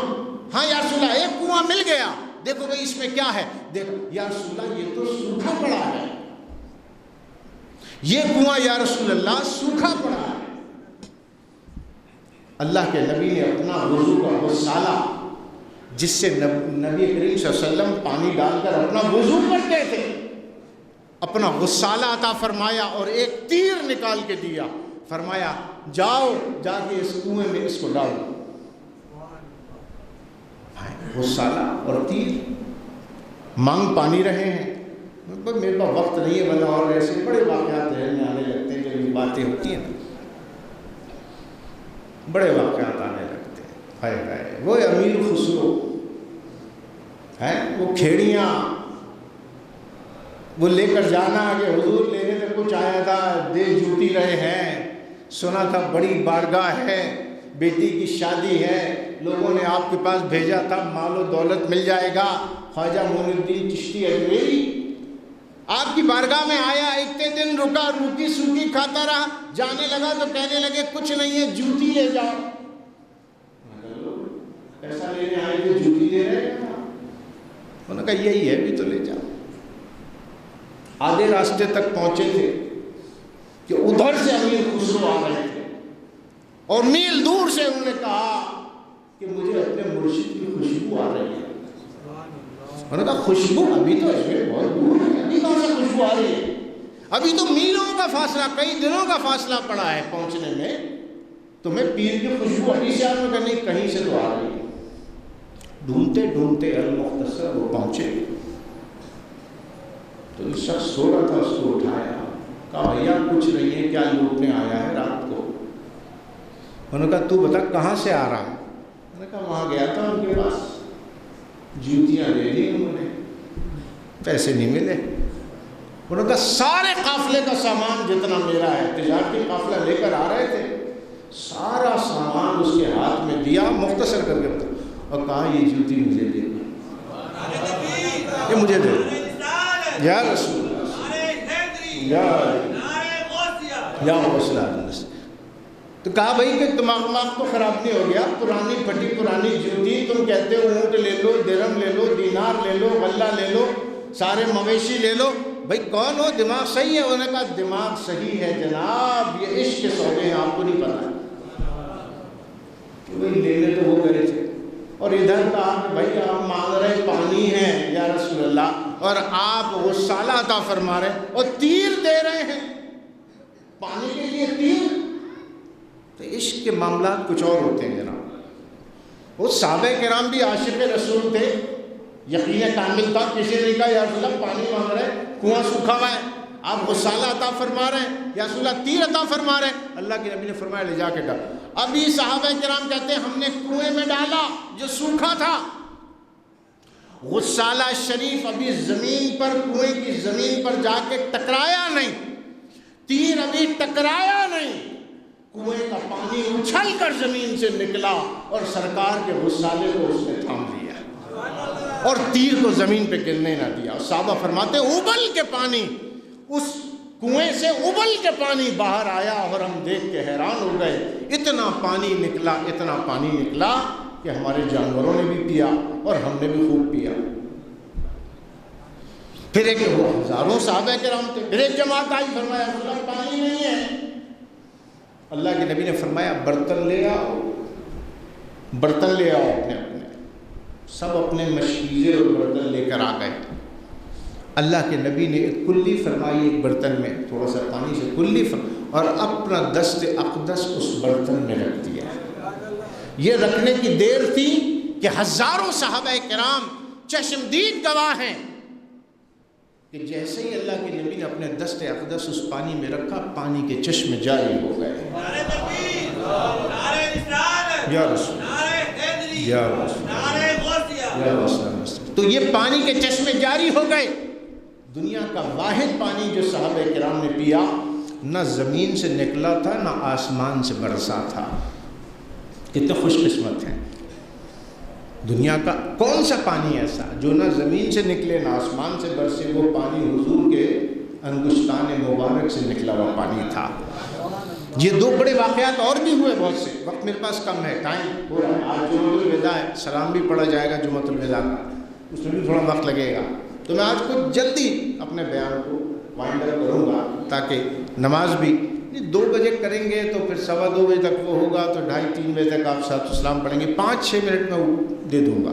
ہاں یا رسول اللہ ایک کنواں مل گیا، دیکھو بھئی اس میں کیا ہے، دیکھو یا رسول اللہ یہ تو سوکھا پڑا ہے، یہ کنواں یا رسول اللہ سوکھا پڑا ہے۔ اللہ کے نبی نے اپنا وضو کا غسالہ جس سے نبی کریم صلی اللہ علیہ وسلم پانی ڈال کر اپنا وضو کرتے تھے، اپنا غسالہ عطا فرمایا اور ایک تیر نکال کے دیا، فرمایا جاؤ جا کے اس کنویں میں اس کو ڈالو۔ غسالہ اور تیر مانگ پانی رہے ہیں۔ میرے پاس وقت نہیں ہے بنا، اور ایسے بڑے واقعات ذہن میں آنے لگتے ہیں جب یہ باتیں ہوتی ہیں، بڑے واقعات آنے لگتے ہیں۔ ہائے ہائے، وہ امیر خسرو ہے، وہ کھیڑیاں وہ لے کر جانا کہ حضور لینے میں کچھ آیا تھا، دے جوتی رہے ہیں، سنا تھا بڑی بارگاہ ہے، بیٹی کی شادی ہے، لوگوں نے آپ کے پاس بھیجا تھا، مال و دولت مل جائے گا۔ خواجہ معین الدین چشتی اجمیری آپ کی بارگاہ میں آیا، اتنے دن رکا، روکی سوکی کھاتا رہا، جانے لگا تو کہنے لگے کچھ نہیں ہے، جوتی لے جاؤ۔ پیسہ لینے آئے تو جوتی لے رہے ہیں، انہوں نے کہا یہی ہے بھی تو لے جاؤ۔ آدھے راستے تک پہنچے تھے کہ ادھر سے امیر خسرو آ رہے تھے، اور میل دور سے انہوں نے کہا کہ مجھے اپنے مرشد کی خوشبو آ رہی ہے۔ انہوں نے کہا خوشبو؟ ابھی تو ایسے بہت دور ہے، ابھی کہاں سے خوشبو آ رہی ہے؟ ابھی تو میلوں کا فاصلہ، کئی دنوں کا فاصلہ پڑا ہے پہنچنے میں، تمہیں پیر کی خوشبو ابھی سے آنے کا نہیں، کہیں سے تو آ رہی ہے۔ ڈھونڈتے ڈھونڈتے المختصر وہ پہنچے تو ایک شخص سو رہا تھا، اس کو اٹھایا، کہا بھیا کچھ نہیں ہے، کیا لوٹنے آیا ہے رات کو؟ انہوں نے کہا تو بتا کہاں سے آ رہا ہے؟ میں نے کہا وہاں گیا تھا ان کے پاس، جوتیاں لے لی انہوں نے، پیسے نہیں ملے۔ انہوں نے کہا سارے قافلے کا سامان جتنا میرا ہے، تجارتی قافلہ لے کر آ رہے تھے، سارا سامان اس کے ہاتھ میں دیا، مختصر کر کے بتا، اور کہا یہ جوتی مجھے دے دو، یہ مجھے دے دو یا رسول اللہ، یا غوث العالم۔ تو کہا بھائی کہ دماغ تو خراب نہیں ہو گیا، پرانی پھٹی پرانی جوتی، تم کہتے ہو اونٹ لے لو، درہم لے لو، دینار لے لو، غلہ لے لو، سارے مویشی لے لو، بھائی کون ہو؟ دماغ صحیح ہے؟ انہوں نے کہا دماغ صحیح ہے جناب، یہ عشق کے سودے ہیں، آپ کو نہیں پتا کہ بھائی لینے تو وہ کرے تھے۔ اور ادھر کہا کہ بھائی آپ مانگ رہے پانی ہے یا رسول اللہ، اور آپ غسالہ عطا فرما رہے اور تیر دے رہے ہیں پانی کے لیے، تیر۔ تو عشق کے معاملات کچھ اور ہوتے ہیں جناب۔ وہ صحابہ کرام بھی عاشق رسول تھے، یقین کامل تھا۔ کسی نے کہا یا رسول اللہ پانی مانگ رہے ہیں، کنواں سوکھا ہوا ہے، آپ غسالہ عطا فرما رہے ہیں، یا رسول اللہ تیر عطا فرما رہے ہیں۔ اللہ کے نبی نے فرمایا لے جا کے ڈال۔ ابھی صحابہ کرام کہتے ہیں ہم نے کنویں میں ڈالا جو سوکھا تھا، غسالہ شریف ابھی زمین پر، کنویں کی زمین پر جا کے ٹکرایا نہیں، تیر ابھی ٹکرایا نہیں، کنویں کا پانی اچھل کر زمین سے نکلا اور سرکار کے غسالے کو اس نے تھام لیا اور تیر کو زمین پہ گرنے نہ دیا۔ اور صحابہ فرماتے ابل کے پانی، اس کنویں سے ابل کے پانی باہر آیا اور ہم دیکھ کے حیران ہو گئے، اتنا پانی نکلا، اتنا پانی نکلا کہ ہمارے جانوروں نے بھی پیا اور ہم نے بھی خوب پیا۔ پھر ایک وہ ہزاروں صحابہ کرام تھے، پھر ایک جماعت آئی، فرمایا اللہ پانی نہیں ہے۔ اللہ کے نبی نے فرمایا برتن لے آؤ، برتن لے آؤ اپنے اپنے۔ سب اپنے مشکیزے اور برتن لے کر آ گئے۔ اللہ کے نبی نے ایک کلی فرمائی، ایک برتن میں تھوڑا سا پانی سے کلی اور اپنا دست اقدس اس برتن میں رکھ دیا۔ یہ رکھنے کی دیر تھی کہ ہزاروں صحابہ کرام چشمدید گواہ ہیں کہ جیسے ہی اللہ کے نبی نے اپنے دست اقدس اس پانی میں رکھا، پانی کے چشمے جاری ہو گئے۔ یا رسول یا رسول، تو یہ پانی کے چشمے جاری ہو گئے۔ دنیا کا واحد پانی جو صحابہ کرام نے پیا، نہ زمین سے نکلا تھا نہ آسمان سے برسا تھا۔ کتنے خوش قسمت ہیں۔ دنیا کا کون سا پانی ایسا جو نہ زمین سے نکلے نہ آسمان سے برسے؟ وہ پانی حضور کے انگشتان مبارک سے نکلا ہوا پانی تھا۔ یہ دو بڑے واقعات اور بھی ہوئے بہت سے، وقت میرے پاس کم ہے، ٹائم ہو رہا ہے۔ آج جمعۃ الوداع ہے، سلام بھی پڑھا جائے گا جمعۃ الوداع کا، اس میں بھی تھوڑا وقت لگے گا، تو میں آج کچھ جلدی اپنے بیان کو وائنڈ اپ کروں گا تاکہ نماز بھی 2 بجے کریں گے تو پھر 2:15 بجے تک وہ ہوگا، تو 2:30-3 بجے تک آپ صلاۃ السلام پڑھیں گے، 5-6 منٹ میں دے دوں گا۔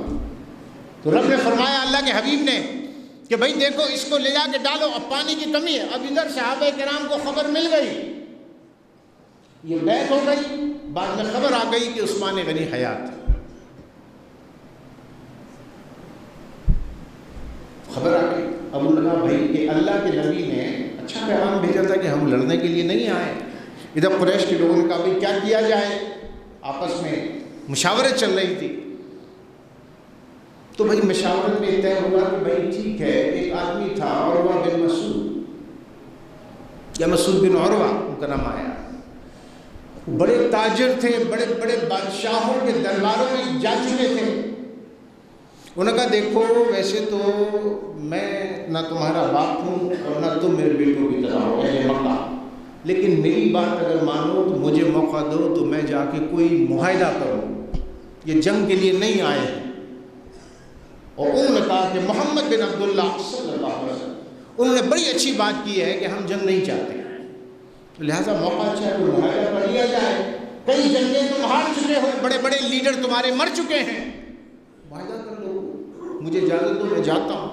تو رب نے فرمایا اللہ کے حبیب نے کہ بھائی دیکھو اس کو لے جا کے ڈالو، اب پانی کی کمی ہے۔ اب ادھر صحابہ کرام کو خبر مل گئی، یہ بیعت ہو گئی، بعد میں خبر آ گئی کہ عثمان غنی حیات ہے۔ خبر آ گئی، اب انہوں نے کہا بھائی کہ اللہ کے نبی نے اچھا پیغام بھیجا تھا کہ ہم لڑنے کے لیے نہیں آئے۔ ادھر قریش کے لوگوں نے کہا بھائی کیا کیا جائے، آپس میں مشاورت چل رہی تھی۔ تو بھائی مشاورت میں طے ہوا کہ بھائی ٹھیک ہے، ایک آدمی تھا عروہ بن مسعود یا مسعود بن عروہ ان کا نام آیا، بڑے تاجر تھے، بڑے بڑے بادشاہوں کے درباروں میں جا چکے تھے۔ انہوں نے کہا دیکھو ویسے تو میں نہ تمہارا باپ ہوں اور نہ تم میرے بیٹوں کی طرح ہو اہل مکہ، لیکن میری بات اگر مانو تو مجھے موقع دو تو میں جا کے کوئی معاہدہ کروں، یہ جنگ کے لیے نہیں آئے ہیں۔ اور انہوں نے کہا کہ محمد بن عبداللہ صلی اللہ علیہ وسلم، انہوں نے بڑی اچھی بات کی ہے کہ ہم جنگ نہیں چاہتے، لہٰذا موقع اچھا ہے کہ معاہدہ کر لیا جائے، کئی جنگیں تم ہار چکے ہو، بڑے بڑے لیڈر تمہارے مر چکے ہیں، معاہدہ کر لو، مجھے اجازت دو میں جاتا ہوں۔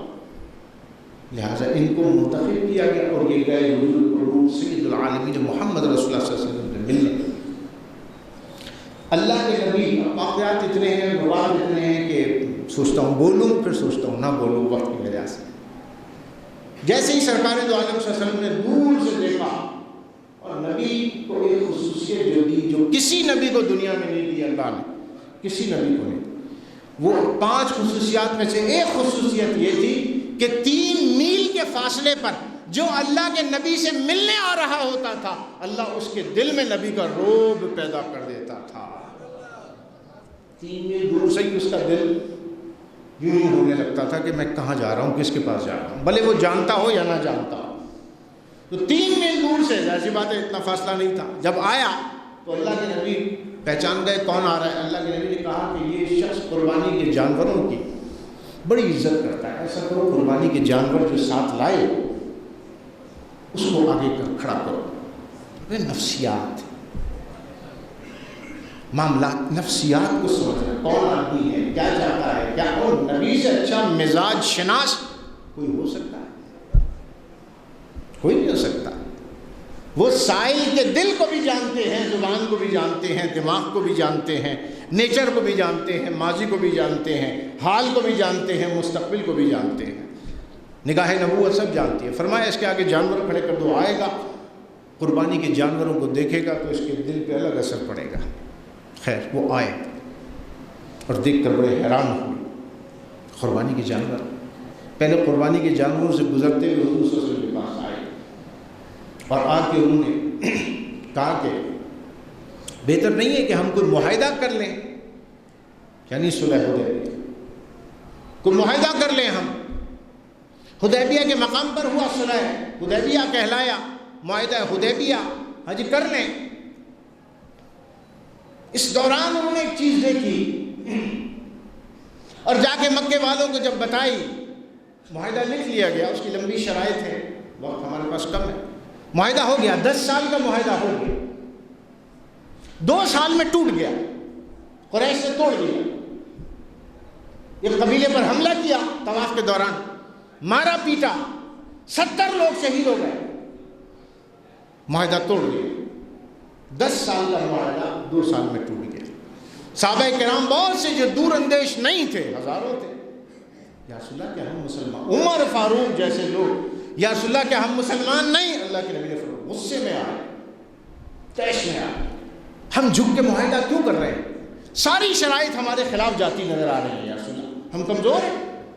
لہٰذا ان کو منتخب کیا گیا اور یہ گئے حضور سید العالمین محمد رسول اللہ صلی اللہ علیہ وسلم سے ملنے۔ اللہ کے نبی، واقعات اتنے ہیں، روایات اتنے ہیں کہ سوچتا ہوں بولوں پھر سوچتا ہوں نہ بولوں وقت کی وجہ سے۔ جیسے ہی سرکار دو عالم صلی اللہ علیہ وسلم نے دور سے دیکھا اور نبی کو ایک خصوصیت جو دی جو کسی نبی کو دنیا میں نہیں دی، اللہ نے کسی نبی کو نہیں، وہ 5 خصوصیات میں سے ایک خصوصیت یہ تھی کہ 3 میل کے فاصلے پر جو اللہ کے نبی سے ملنے آ رہا ہوتا تھا، اللہ اس کے دل میں نبی کا رعب پیدا کر دیتا تھا۔ 3 میل دور سے ہی اس کا دل یوں ہی ہونے لگتا تھا کہ میں کہاں جا رہا ہوں، کس کے پاس جا رہا ہوں، بھلے وہ جانتا ہو یا نہ جانتا ہو۔ تو 3 میل دور سے، ایسی بات ہے اتنا فاصلہ نہیں تھا، جب آیا تو اللہ کے نبی پہچان گئے کون آ رہا ہے. اللہ کے نبی نے کہا کہ یہ شخص قربانی کے جانوروں کی بڑی عزت کرتا ہے. ایسا کرو قربانی کے جانور جو ساتھ لائے اس کو آگے کر کھڑا کرو. نفسیات معاملات نفسیات کو سمجھنا, کون آدمی ہے, کیا چاہتا ہے, کیا اور نبی سے اچھا مزاج شناس کوئی ہو سکتا ہے؟ کوئی نہیں ہو سکتا. وہ سائل کے دل کو بھی جانتے ہیں, زبان کو بھی جانتے ہیں, دماغ کو بھی جانتے ہیں, نیچر کو بھی جانتے ہیں, ماضی کو بھی جانتے ہیں, حال کو بھی جانتے ہیں, مستقبل کو بھی جانتے ہیں, نگاہ نبوت سب جانتی ہے. فرمایا اس کے آگے جانور کھڑے کر دو, آئے گا قربانی کے جانوروں کو دیکھے گا تو اس کے دل پہ الگ اثر پڑے گا. خیر وہ آئے اور دیکھ کر بڑے حیران ہوئے. قربانی کے جانور, پہلے قربانی کے جانوروں سے گزرتے ہوئے حضور صلی اللہ علیہ وسلم کے پاس آئے اور آ کے انہوں نے کہا کہ بہتر نہیں ہے کہ ہم کوئی معاہدہ کر لیں, یعنی صلح حدیبیہ, کوئی معاہدہ کر لیں. ہم حدیبیہ کے مقام پر ہوا صلح حدیبیہ کہلایا, معاہدہ حدیبیہ, ہاں جی کر لیں. اس دوران انہوں نے ایک چیز دیکھی اور جا کے مکے والوں کو جب بتائی, معاہدہ لکھ لیا گیا, اس کی لمبی شرائط ہے, وقت ہمارے پاس کم ہے. معاہدہ ہو گیا, 10 سال کا معاہدہ ہو گیا, 2 سال میں ٹوٹ گیا, قریش نے توڑ دیا. ایک قبیلے پر حملہ کیا طواف کے دوران, مارا پیٹا, 70 لوگ شہید ہو گئے, معاہدہ توڑ دیا. 10 سال کا معاہدہ 2 سال میں ٹوٹ گیا. صحابہ کرام بہت سے جو دور اندیش نہیں تھے, ہزاروں تھے, یا رسول اللہ کیا ہم مسلمان, عمر فاروق جیسے لوگ, یا رسول اللہ کیا ہم مسلمان نہیں. اللہ کے نبی نے فرمایا, غصے میں آئے, تیش میں آئے, ہم جھک کے معاہدہ کیوں کر رہے ہیں, ساری شرائط ہمارے خلاف جاتی نظر آ رہی ہیں, یا رسول اللہ ہم کمزور ہیں.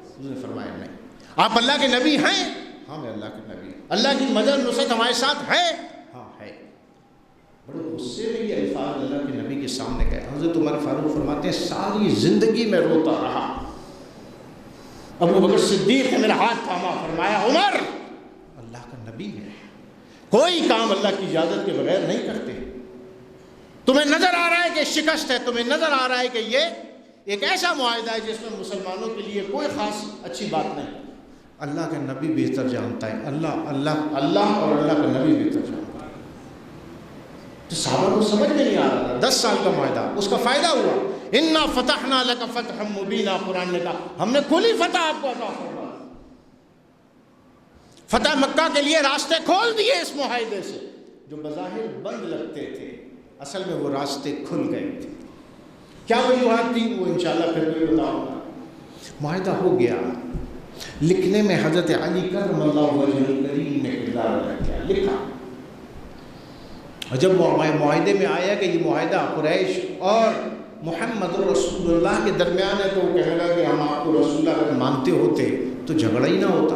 اس نے فرمایا نہیں, آپ اللہ کے نبی ہیں. ہاں میں اللہ کے نبی, اللہ کی مدد نصرت ہمارے ساتھ ہے. ہاں ہے. بڑے غصے میں یہ الفاظ اللہ کے نبی کے سامنے گئے. حضرت عمر فاروق فرماتے ہیں ساری زندگی میں روتا رہا. ابو بکر صدیق نے میرا ہاتھ تھاما, فرمایا عمر اللہ کا نبی ہے, کوئی کام اللہ کی اجازت کے بغیر نہیں کرتے. تمہیں نظر آ رہا ہے کہ شکست ہے, تمہیں نظر آ رہا ہے کہ یہ ایک ایسا معاہدہ ہے جس میں مسلمانوں کے لیے کوئی خاص اچھی بات نہیں. اللہ کا نبی بہتر جانتا ہے, اللہ اور اللہ کا نبی بہتر جانتا ہے. تو صحابہ کو سمجھ میں نہیں آ رہا تھا. 10 سال کا معاہدہ, اس کا فائدہ ہوا. انا فتحنا لک فتحا مبینا, قرآن نے کہا ہم نے کھلی فتح آپ کو عطا فرمایا. فتح مکہ کے لیے راستے کھول دیے اس معاہدے سے. جو بظاہر بند لگتے تھے اصل میں وہ راستے کھل گئے تھے. کیا وجوہات تھی وہ انشاءاللہ پھر بھی بتاؤں گا. معاہدہ ہو گیا, لکھنے میں حضرت علی کرم اللہ وجہ الکریم نے کردار ادا کیا, لکھا. اور جب معاہدے میں آیا کہ یہ معاہدہ قریش اور محمد رسول اللہ کے درمیان ہے تو وہ کہنے لگا کہ ہم آپ کو رسول اللہ اگر مانتے ہوتے تو جھگڑا ہی نہ ہوتا.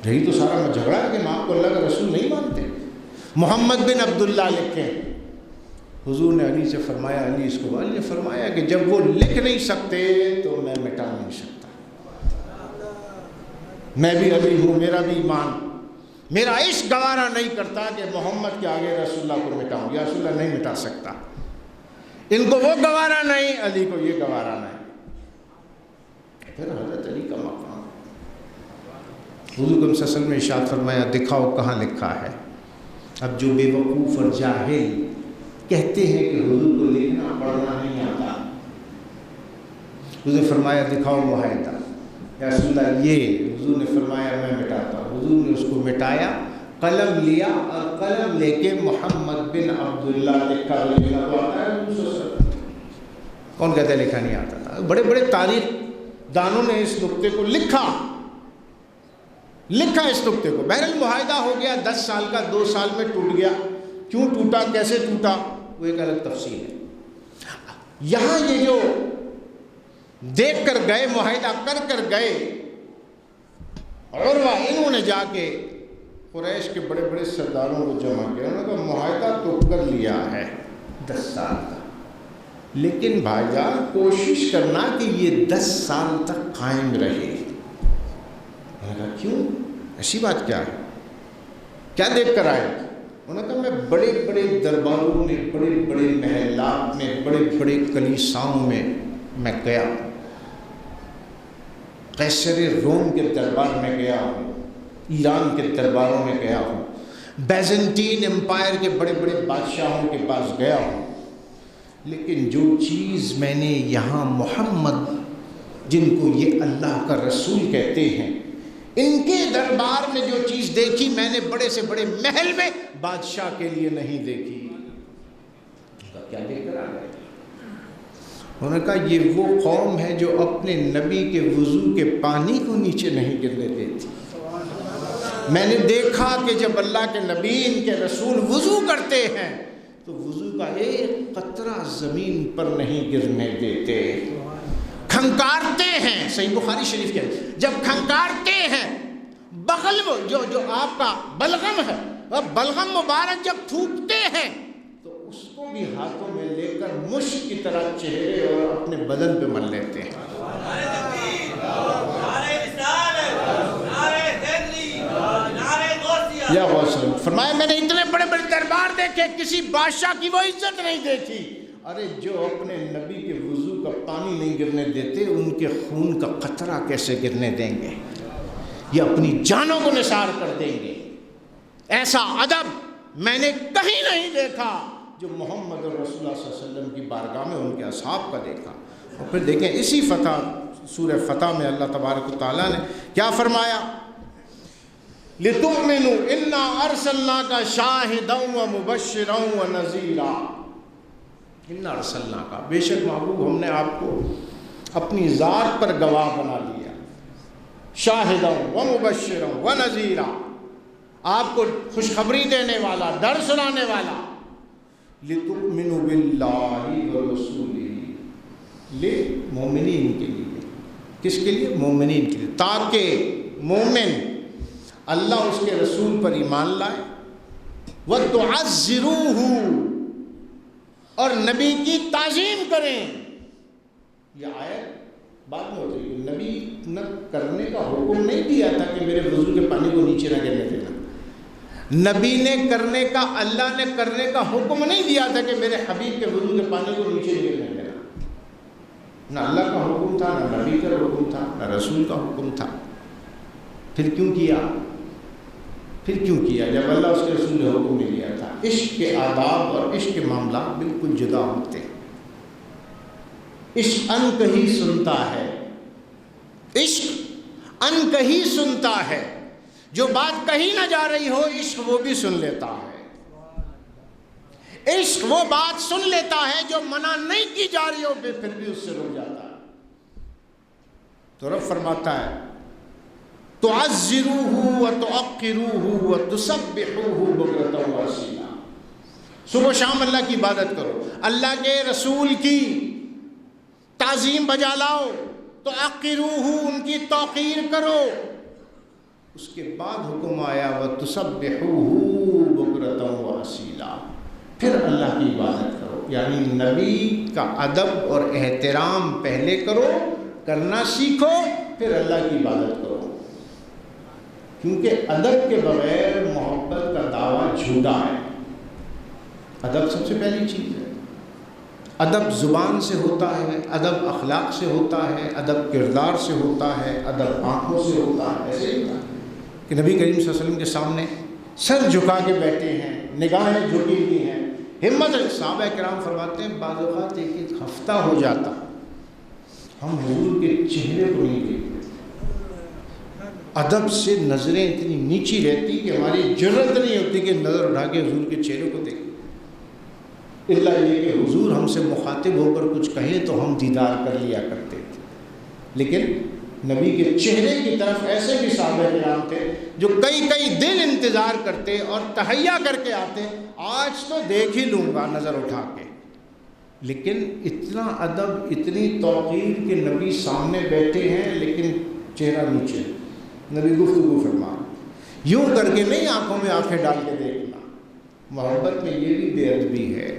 یہی تو سارا جھگڑا ہے کہ ہم آپ کو اللہ کا رسول نہیں مانتے. محمد بن عبداللہ لکھے. حضور نے علی سے فرمایا, علی اس کو, علی نے فرمایا کہ جب وہ لکھ نہیں سکتے تو میں مٹا نہیں سکتا. میں بھی علی ہوں, میرا بھی ایمان, میرا عشق گوارا نہیں کرتا کہ محمد کے آگے رسول اللہ کو مٹاؤں. یا رسول اللہ نہیں مٹا سکتا, ان کو وہ گوارا نہیں, علی کو یہ گوارا نہیں. پھر حضرت علی کا مقام, حضور صلی اللہ علیہ وسلم نے ارشاد فرمایا دکھاؤ کہاں لکھا ہے. اب جو بے وقوف اور جاہل کہتے ہیں کہ حضور کو لکھنا پڑھنا نہیں آتا, حضور نے فرمایا دکھاؤ معاہدہ. یا رسول اللہ یہ, حضور نے فرمایا میں مٹاتا ہوں. حضور نے اس کو مٹایا, قلم لیا اور قلم لے کے محمد بن عبداللہ لکھا. کون کہتا ہے لکھا نہیں آتا تھا؟ بڑے بڑے تاریخ دانوں نے اس نقطے کو لکھا اس نقطے کو. بہرحال معاہدہ ہو گیا 10 سال کا, 2 سال میں ٹوٹ گیا. کیوں ٹوٹا, کیسے ٹوٹا, وہ ایک الگ تفصیل ہے. یہاں یہ جو دیکھ کر گئے, معاہدہ کر گئے, عروہ انہوں نے جا کے قریش کے بڑے بڑے سرداروں کو جمع کیا. انہوں نے کہا معاہدہ تو کر لیا ہے 10 سال کا, لیکن بھائی جان کوشش کرنا کہ یہ 10 سال تک قائم رہے. میں نے کہا کیوں, ایسی بات کیا ہے, کیا دیکھ کر آئے. انہوں نے کہا میں بڑے بڑے درباروں میں، بڑے بڑے محلات میں، بڑے بڑے کلیساؤں میں گیا، قیصر روم کے دربار میں گیا ہوں، ایران کے درباروں میں گیا ہوں، بیزنٹین امپائر کے بڑے بڑے بادشاہوں کے پاس گیا ہوں، لیکن جو چیز میں نے یہاں محمد جن کو یہ اللہ کا رسول کہتے ہیں ان کے دربار میں جو چیز دیکھی میں نے بڑے سے بڑے محل میں بادشاہ کے لیے نہیں دیکھی۔ کیا دیکھ کر آ گئے؟ انہوں نے کہا یہ وہ قوم ہے جو اپنے نبی کے وضو کے پانی کو نیچے نہیں گرنے دیتی۔ میں نے دیکھا کہ جب اللہ کے نبی ان کے رسول وضو کرتے ہیں تو وضو کا ایک قطرہ زمین پر نہیں گرنے دیتے، کھنکارتے ہیں۔ صحیح بخاری شریف کے جب کھنکارتے ہیں، بغل جو آپ کا بلغم ہے، بلغم مبارک جب تھوکتے ہیں تو اس کو بھی ہاتھوں میں لے کر مشک کی طرح چہرے اور اپنے بدن پہ مل لیتے ہیں۔ یا وسلم فرمایا میں نے اتنے بڑے بڑے دربار دیکھے، کسی بادشاہ کی وہ عزت نہیں دیکھی۔ ارے جو اپنے نبی کے وضو کا پانی نہیں گرنے دیتے ان کے خون کا قطرہ کیسے گرنے دیں گے؟ یہ اپنی جانوں کو نثار کر دیں گے۔ ایسا ادب میں نے کہیں نہیں دیکھا جو محمد رسول اللہ صلی اللہ علیہ وسلم کی بارگاہ میں ان کے اصحاب کا دیکھا۔ اور پھر دیکھیں اسی فتح سورہ فتح میں اللہ تبارک و تعالیٰ نے کیا فرمایا؟ لِتُؤْمِنُوا إِنَّا أَرْسَلْنَاكَ شَاهِدًا وَمُبَشِّرًا وَنَذِيرًا۔ اِنَّا أَرْسَلْنَاكَ، بے شک محبوب ہم نے آپ کو اپنی ذات پر گواہ بنا لیا، شَاهِدًا وَمُبَشِّرًا وَنَذِيرًا، آپ کو خوشخبری دینے والا، ڈر سنانے والا۔ لِتُؤْمِنُوا بِاللَّهِ وَرَسُولِهِ، لِلْمُؤْمِنِينَ کے لیے، کس کے لیے؟ مومنین کے لیے، تاکہ مومن اللہ اس کے رسول پر ایمان لائے، وَتُعَزِّرُوهُ، اور نبی کی تعظیم کریں۔ یہ آیت بعد میں ہوتی ہے، نبی نہ کرنے کا حکم نہیں دیا تھا کہ میرے وضو کے پانی کو نیچے نہ گرنے دینا، نبی نے کرنے کا، اللہ نے کرنے کا حکم نہیں دیا تھا کہ میرے حبیب کے وضو کے پانی کو نیچے نہیں گرنے دینا۔ نہ اللہ کا حکم تھا، نہ نبی کا حکم تھا، نہ رسول کا حکم تھا۔ پھر کیوں کیا؟ پھر کیوں کیا جب اللہ اس کے رسول نے حکم نہیں دیا تھا؟ عشق کے آداب اور عشق کے معاملات بالکل جدا ہوتے ہیں۔ عشق ان کہیں سنتا ہے، عشق ان کہیں سنتا ہے، جو بات کہیں نہ جا رہی ہو عشق وہ بھی سن لیتا ہے۔ عشق وہ بات سن لیتا ہے جو منع نہیں کی جا رہی ہو پھر بھی اس سے رک جاتا ہے۔ تو رب فرماتا ہے تُعَزِّرُوهُ وَتُعَقِّرُوهُ وَتُسَبِّحُوهُ بُكْرَةً وَأَصِيلًا، صبح و شام اللہ کی عبادت کرو، اللہ کے رسول کی تعظیم بجا لاؤ، تُعَقِّرُوهُ ان کی توقیر کرو۔ اس کے بعد حکم آیا وَتُسَبِّحُوهُ بُكْرَةً وَأَصِيلًا، پھر اللہ کی عبادت کرو، یعنی نبی کا ادب اور احترام پہلے کرو، کرنا سیکھو، پھر اللہ کی عبادت کرو، کیونکہ ادب کے بغیر محبت کا دعویٰ جھوٹا ہے۔ ادب سب سے پہلی چیز ہے۔ ادب زبان سے ہوتا ہے، ادب اخلاق سے ہوتا ہے، ادب کردار سے ہوتا ہے، ادب آنکھوں سے ہوتا ہے۔ ایسے ہی ہوتا ہے کہ نبی کریم صلی اللہ علیہ وسلم کے سامنے سر جھکا کے بیٹھے ہیں، نگاہیں جھکی ہوئی ہیں، ہمت۔ صحابہ کرام فرماتے ہیں بعض اوقات ایک ہفتہ ہو جاتا ہم حضور کے چہرے کو نہیں دیکھتے، ادب سے نظریں اتنی نیچی رہتی کہ ہماری جرت نہیں ہوتی کہ نظر اٹھا کے حضور کے چہرے کو دیکھیں، الا یہ کہ حضور ہم سے مخاطب ہو کر کچھ کہیں تو ہم دیدار کر لیا کرتے تھے، لیکن نبی کے چہرے کی طرف ایسے بھی صحابہ کرام تھے جو کئی دن انتظار کرتے اور تہیا کر کے آتے، آج تو دیکھ ہی لوں گا نظر اٹھا کے، لیکن اتنا ادب، اتنی توقیر کہ نبی سامنے بیٹھے ہیں لیکن چہرہ نیچے، نبی گفتگو فرما، یوں کر کے نہیں آنکھوں میں آنکھیں ڈال کے دیکھنا۔ محبت میں یہ بھی بے ادبی ہے،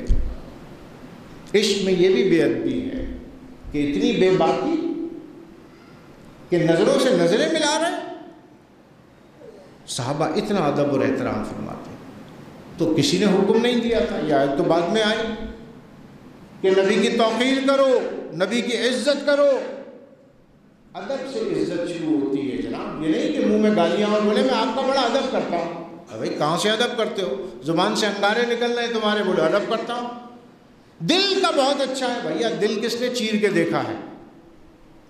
عشق میں یہ بھی بے ادبی ہے کہ اتنی بے باکی کہ نظروں سے نظریں ملا رہے ہیں۔ صحابہ اتنا ادب اور احترام فرماتے ہیں۔ تو کسی نے حکم نہیں دیا تھا، یہ آیت تو بعد میں آئی کہ نبی کی توقیر کرو، نبی کی عزت کرو۔ ادب سے عزت شروع ہوتی ہے جناب، یہ نہیں کہ منہ میں گالیاں اور بولے میں آپ کا بڑا ادب کرتا ہوں۔ بھائی کہاں سے ادب کرتے ہو؟ زبان سے انگارے نکل رہے ہیں تمہارے، بولے ادب کرتا ہوں۔ دل کا بہت اچھا ہے بھیا، دل کس نے چیر کے دیکھا ہے؟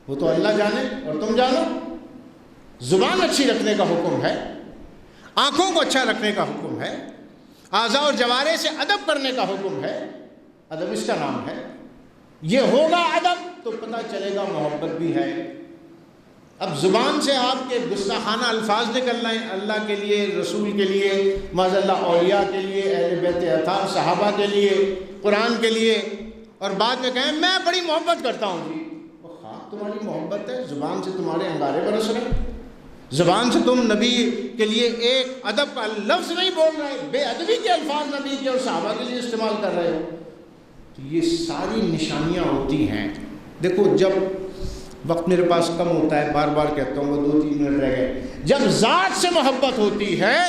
وہ تو اللہ جانے اور تم جانو۔ زبان اچھی رکھنے کا حکم ہے، آنکھوں کو اچھا رکھنے کا حکم ہے، اعضاء اور جوارح سے ادب کرنے کا حکم ہے۔ ادب اس کا نام ہے۔ یہ ہوگا ادب تو پتہ چلے گا محبت بھی ہے۔ اب زبان سے آپ کے گستاخانہ الفاظ نکل رہے ہیں اللہ کے لیے، رسول کے لیے، معاذ اللہ اولیاء کے لیے، اہل بیت اطہار صحابہ کے لیے، قرآن کے لیے، اور بعد میں کہیں میں بڑی محبت کرتا ہوں جی۔ خاک تمہاری محبت ہے، زبان سے تمہارے انگارے برس رہے ہیں، زبان سے تم نبی کے لیے ایک ادب کا لفظ نہیں بول رہے، بے ادبی کے الفاظ نبی کے اور صحابہ کے لیے استعمال کر رہے ہو۔ تو یہ ساری نشانیاں ہوتی ہیں۔ دیکھو جب وقت میرے پاس کم ہوتا ہے، بار بار کہتا ہوں، وہ 2-3 منٹ رہ گئے۔ جب ذات سے محبت ہوتی ہے،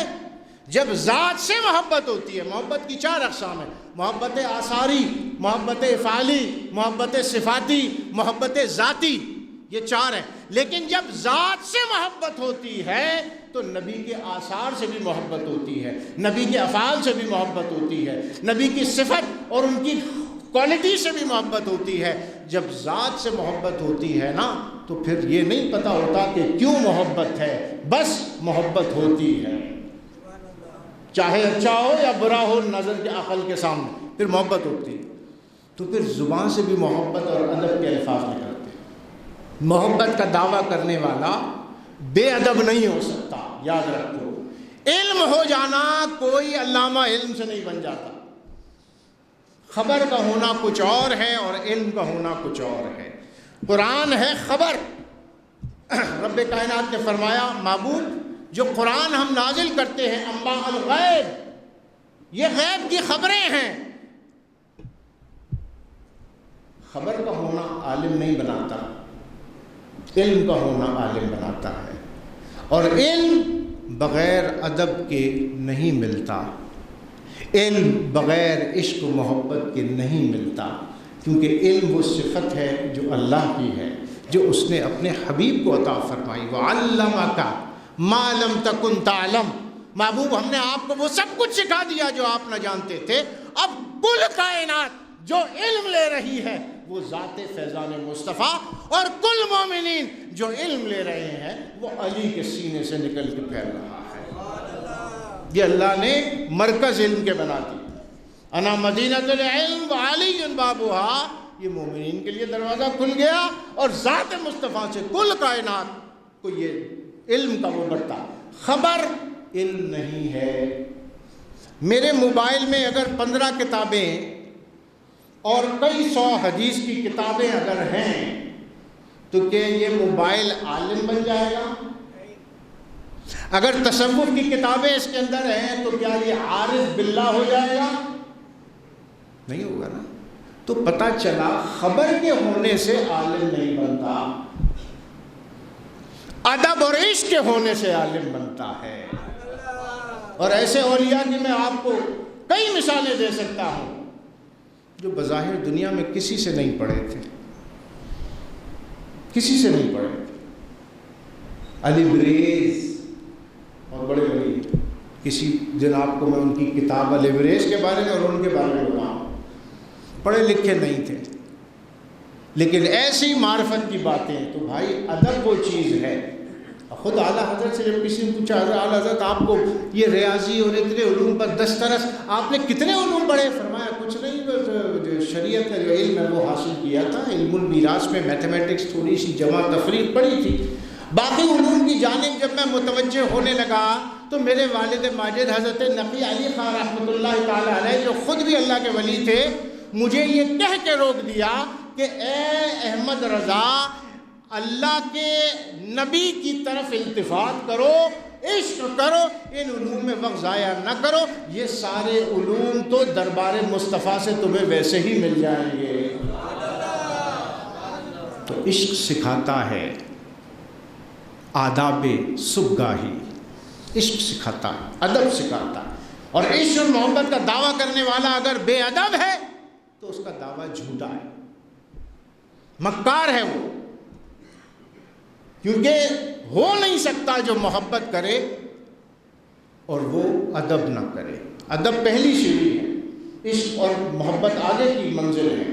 جب ذات سے محبت ہوتی ہے، محبت کی 4 اقسام ہیں: محبت آثاری، محبت افعالی، محبت صفاتی، محبت ذاتی، یہ 4 ہیں۔ لیکن جب ذات سے محبت ہوتی ہے تو نبی کے آثار سے بھی محبت ہوتی ہے، نبی کے افعال سے بھی محبت ہوتی ہے، نبی کی صفت اور ان کی کوالٹی سے بھی محبت ہوتی ہے۔ جب ذات سے محبت ہوتی ہے نا تو پھر یہ نہیں پتہ ہوتا کہ کیوں محبت ہے، بس محبت ہوتی ہے، چاہے اچھا ہو یا برا ہو نظر کے عقل کے سامنے، پھر محبت ہوتی ہے۔ تو پھر زبان سے بھی محبت اور ادب کے الفاظ نکلتے ہیں۔ محبت کا دعویٰ کرنے والا بے ادب نہیں ہو سکتا، یاد رکھو۔ علم ہو جانا کوئی علامہ علم سے نہیں بن جاتا۔ خبر کا ہونا کچھ اور ہے اور علم کا ہونا کچھ اور ہے۔ قرآن ہے خبر۔ رب کائنات نے فرمایا معبود جو قرآن ہم نازل کرتے ہیں انباء الغیب، یہ غیب کی خبریں ہیں۔ خبر کا ہونا عالم نہیں بناتا، علم کا ہونا عالم بناتا ہے، اور علم بغیر ادب کے نہیں ملتا، علم بغیر عشق و محبت کے نہیں ملتا، کیونکہ علم وہ صفت ہے جو اللہ کی ہے، جو اس نے اپنے حبیب کو عطا فرمائی۔ وَعَلَّمَكَ مَا لَمْ تَكُنْ تَعْلَمْ، محبوب ہم نے آپ کو وہ سب کچھ سکھا دیا جو آپ نہ جانتے تھے۔ اب کل کائنات جو علم لے رہی ہے وہ ذات فیضان مصطفیٰ، اور کل مومنین جو علم لے رہے ہیں وہ علی کے سینے سے نکل کے پھیل رہا ہے۔ یہ اللہ نے مرکز علم کے بنا دی۔ انا مدینۃ العلم وعلی بابھا، یہ مومنین کے لیے دروازہ کھل گیا، اور ذات مصطفیٰ سے کل کائنات کو یہ علم کا وہ بڑھتا۔ خبر علم نہیں ہے۔ میرے موبائل میں اگر 15 کتابیں اور کئی 100 حدیث کی کتابیں اگر ہیں تو کیا یہ موبائل عالم بن جائے گا؟ اگر تصوف کی کتابیں اس کے اندر ہیں تو کیا یہ عارف باللہ ہو جائے گا؟ نہیں ہوگا نا۔ تو پتہ چلا خبر کے ہونے سے عالم نہیں بنتا، ادب اور عشق کے ہونے سے عالم بنتا ہے۔ اور ایسے اولیاء کی میں آپ کو کئی مثالیں دے سکتا ہوں جو بظاہر دنیا میں کسی سے نہیں پڑھے تھے، کسی سے نہیں پڑھے تھے۔ علی بریز اور بڑے ولی، کسی دن آپ کو میں ان کی کتاب علی بریز کے بارے میں اور ان کے بارے میں بتاؤں، پڑھے لکھے نہیں تھے لیکن ایسی معرفت کی باتیں۔ تو بھائی ادب وہ چیز ہے۔ خود اعلیٰ حضرت سے جب کسی نے پوچھا اعلیٰ حضرت آپ کو یہ ریاضی اور اتنے علوم پر دسترس، آپ نے کتنے علوم پڑھے؟ فرمایا کچھ نہیں، جو شریعت کا جو علم ہے وہ حاصل کیا تھا، علم المیراث میں میتھمیٹکس تھوڑی سی جمع تفریق پڑھی تھی، باقی علوم کی جانب جب میں متوجہ ہونے لگا تو میرے والد ماجد حضرت نقی علی خان رحمۃ اللہ تعالی علیہ جو خود بھی اللہ کے ولی تھے، مجھے یہ کہہ کے روک دیا کہ اے احمد رضا، اللہ کے نبی کی طرف التفات کرو، عشق کرو، ان علوم میں وقت ضائع نہ کرو، یہ سارے علوم تو دربار مصطفیٰ سے تمہیں ویسے ہی مل جائیں گے۔ تو عشق سکھاتا ہے، آداب صبح گاہی، عشق سکھاتا ہے، ادب سکھاتا ہے۔ اور عشق اور محبت کا دعویٰ کرنے والا اگر بے ادب ہے تو اس کا دعویٰ جھوٹا ہے، مکار ہے وہ، کیونکہ ہو نہیں سکتا جو محبت کرے اور وہ ادب نہ کرے۔ ادب پہلی سیڑھی ہے، عشق اور محبت آگے کی منزل ہے،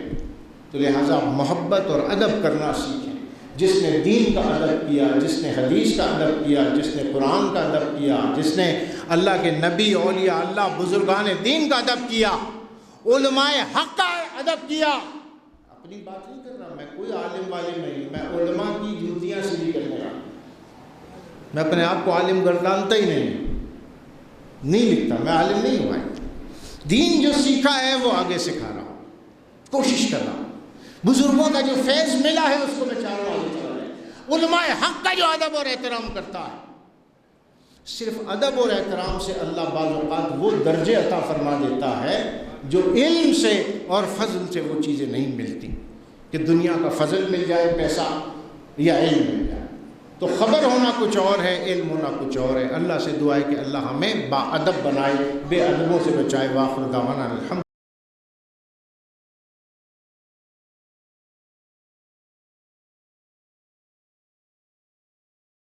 تو لہٰذا محبت اور ادب کرنا سیکھیں۔ جس نے دین کا ادب کیا، جس نے حدیث کا ادب کیا، جس نے قرآن کا ادب کیا، جس نے اللہ کے نبی، اولیاء اللہ، بزرگان دین کا ادب کیا، علماء حق کا ادب کیا۔ اپنی بات نہیں کر رہا، میں کوئی عالم نہیں، میں علماء کی جوتیاں سیدھی کرنے رہا، میں اپنے آپ کو عالم گردانتا ہی نہیں لکھتا، میں عالم نہیں ہوا۔ دین جو سیکھا ہے وہ آگے سکھا رہا ہوں، کوشش کر رہا ہوں، بزرگوں کا جو فیض ملا ہے اس کو میں چاہ رہا ہوں آگے چلا رہا۔ علماء حق کا جو ادب اور احترام کرتا ہے، صرف ادب اور احترام سے اللہ بعض اوقات وہ درجے عطا فرما دیتا ہے جو علم سے اور فضل سے وہ چیزیں نہیں ملتی، کہ دنیا کا فضل مل جائے، پیسہ یا علم مل جائے، تو خبر ہونا کچھ اور ہے، علم ہونا کچھ اور ہے۔ اللہ سے دعا ہے کہ اللہ ہمیں با ادب بنائے، بے ادبوں سے بچائے۔ وآخر دعوانا الحمد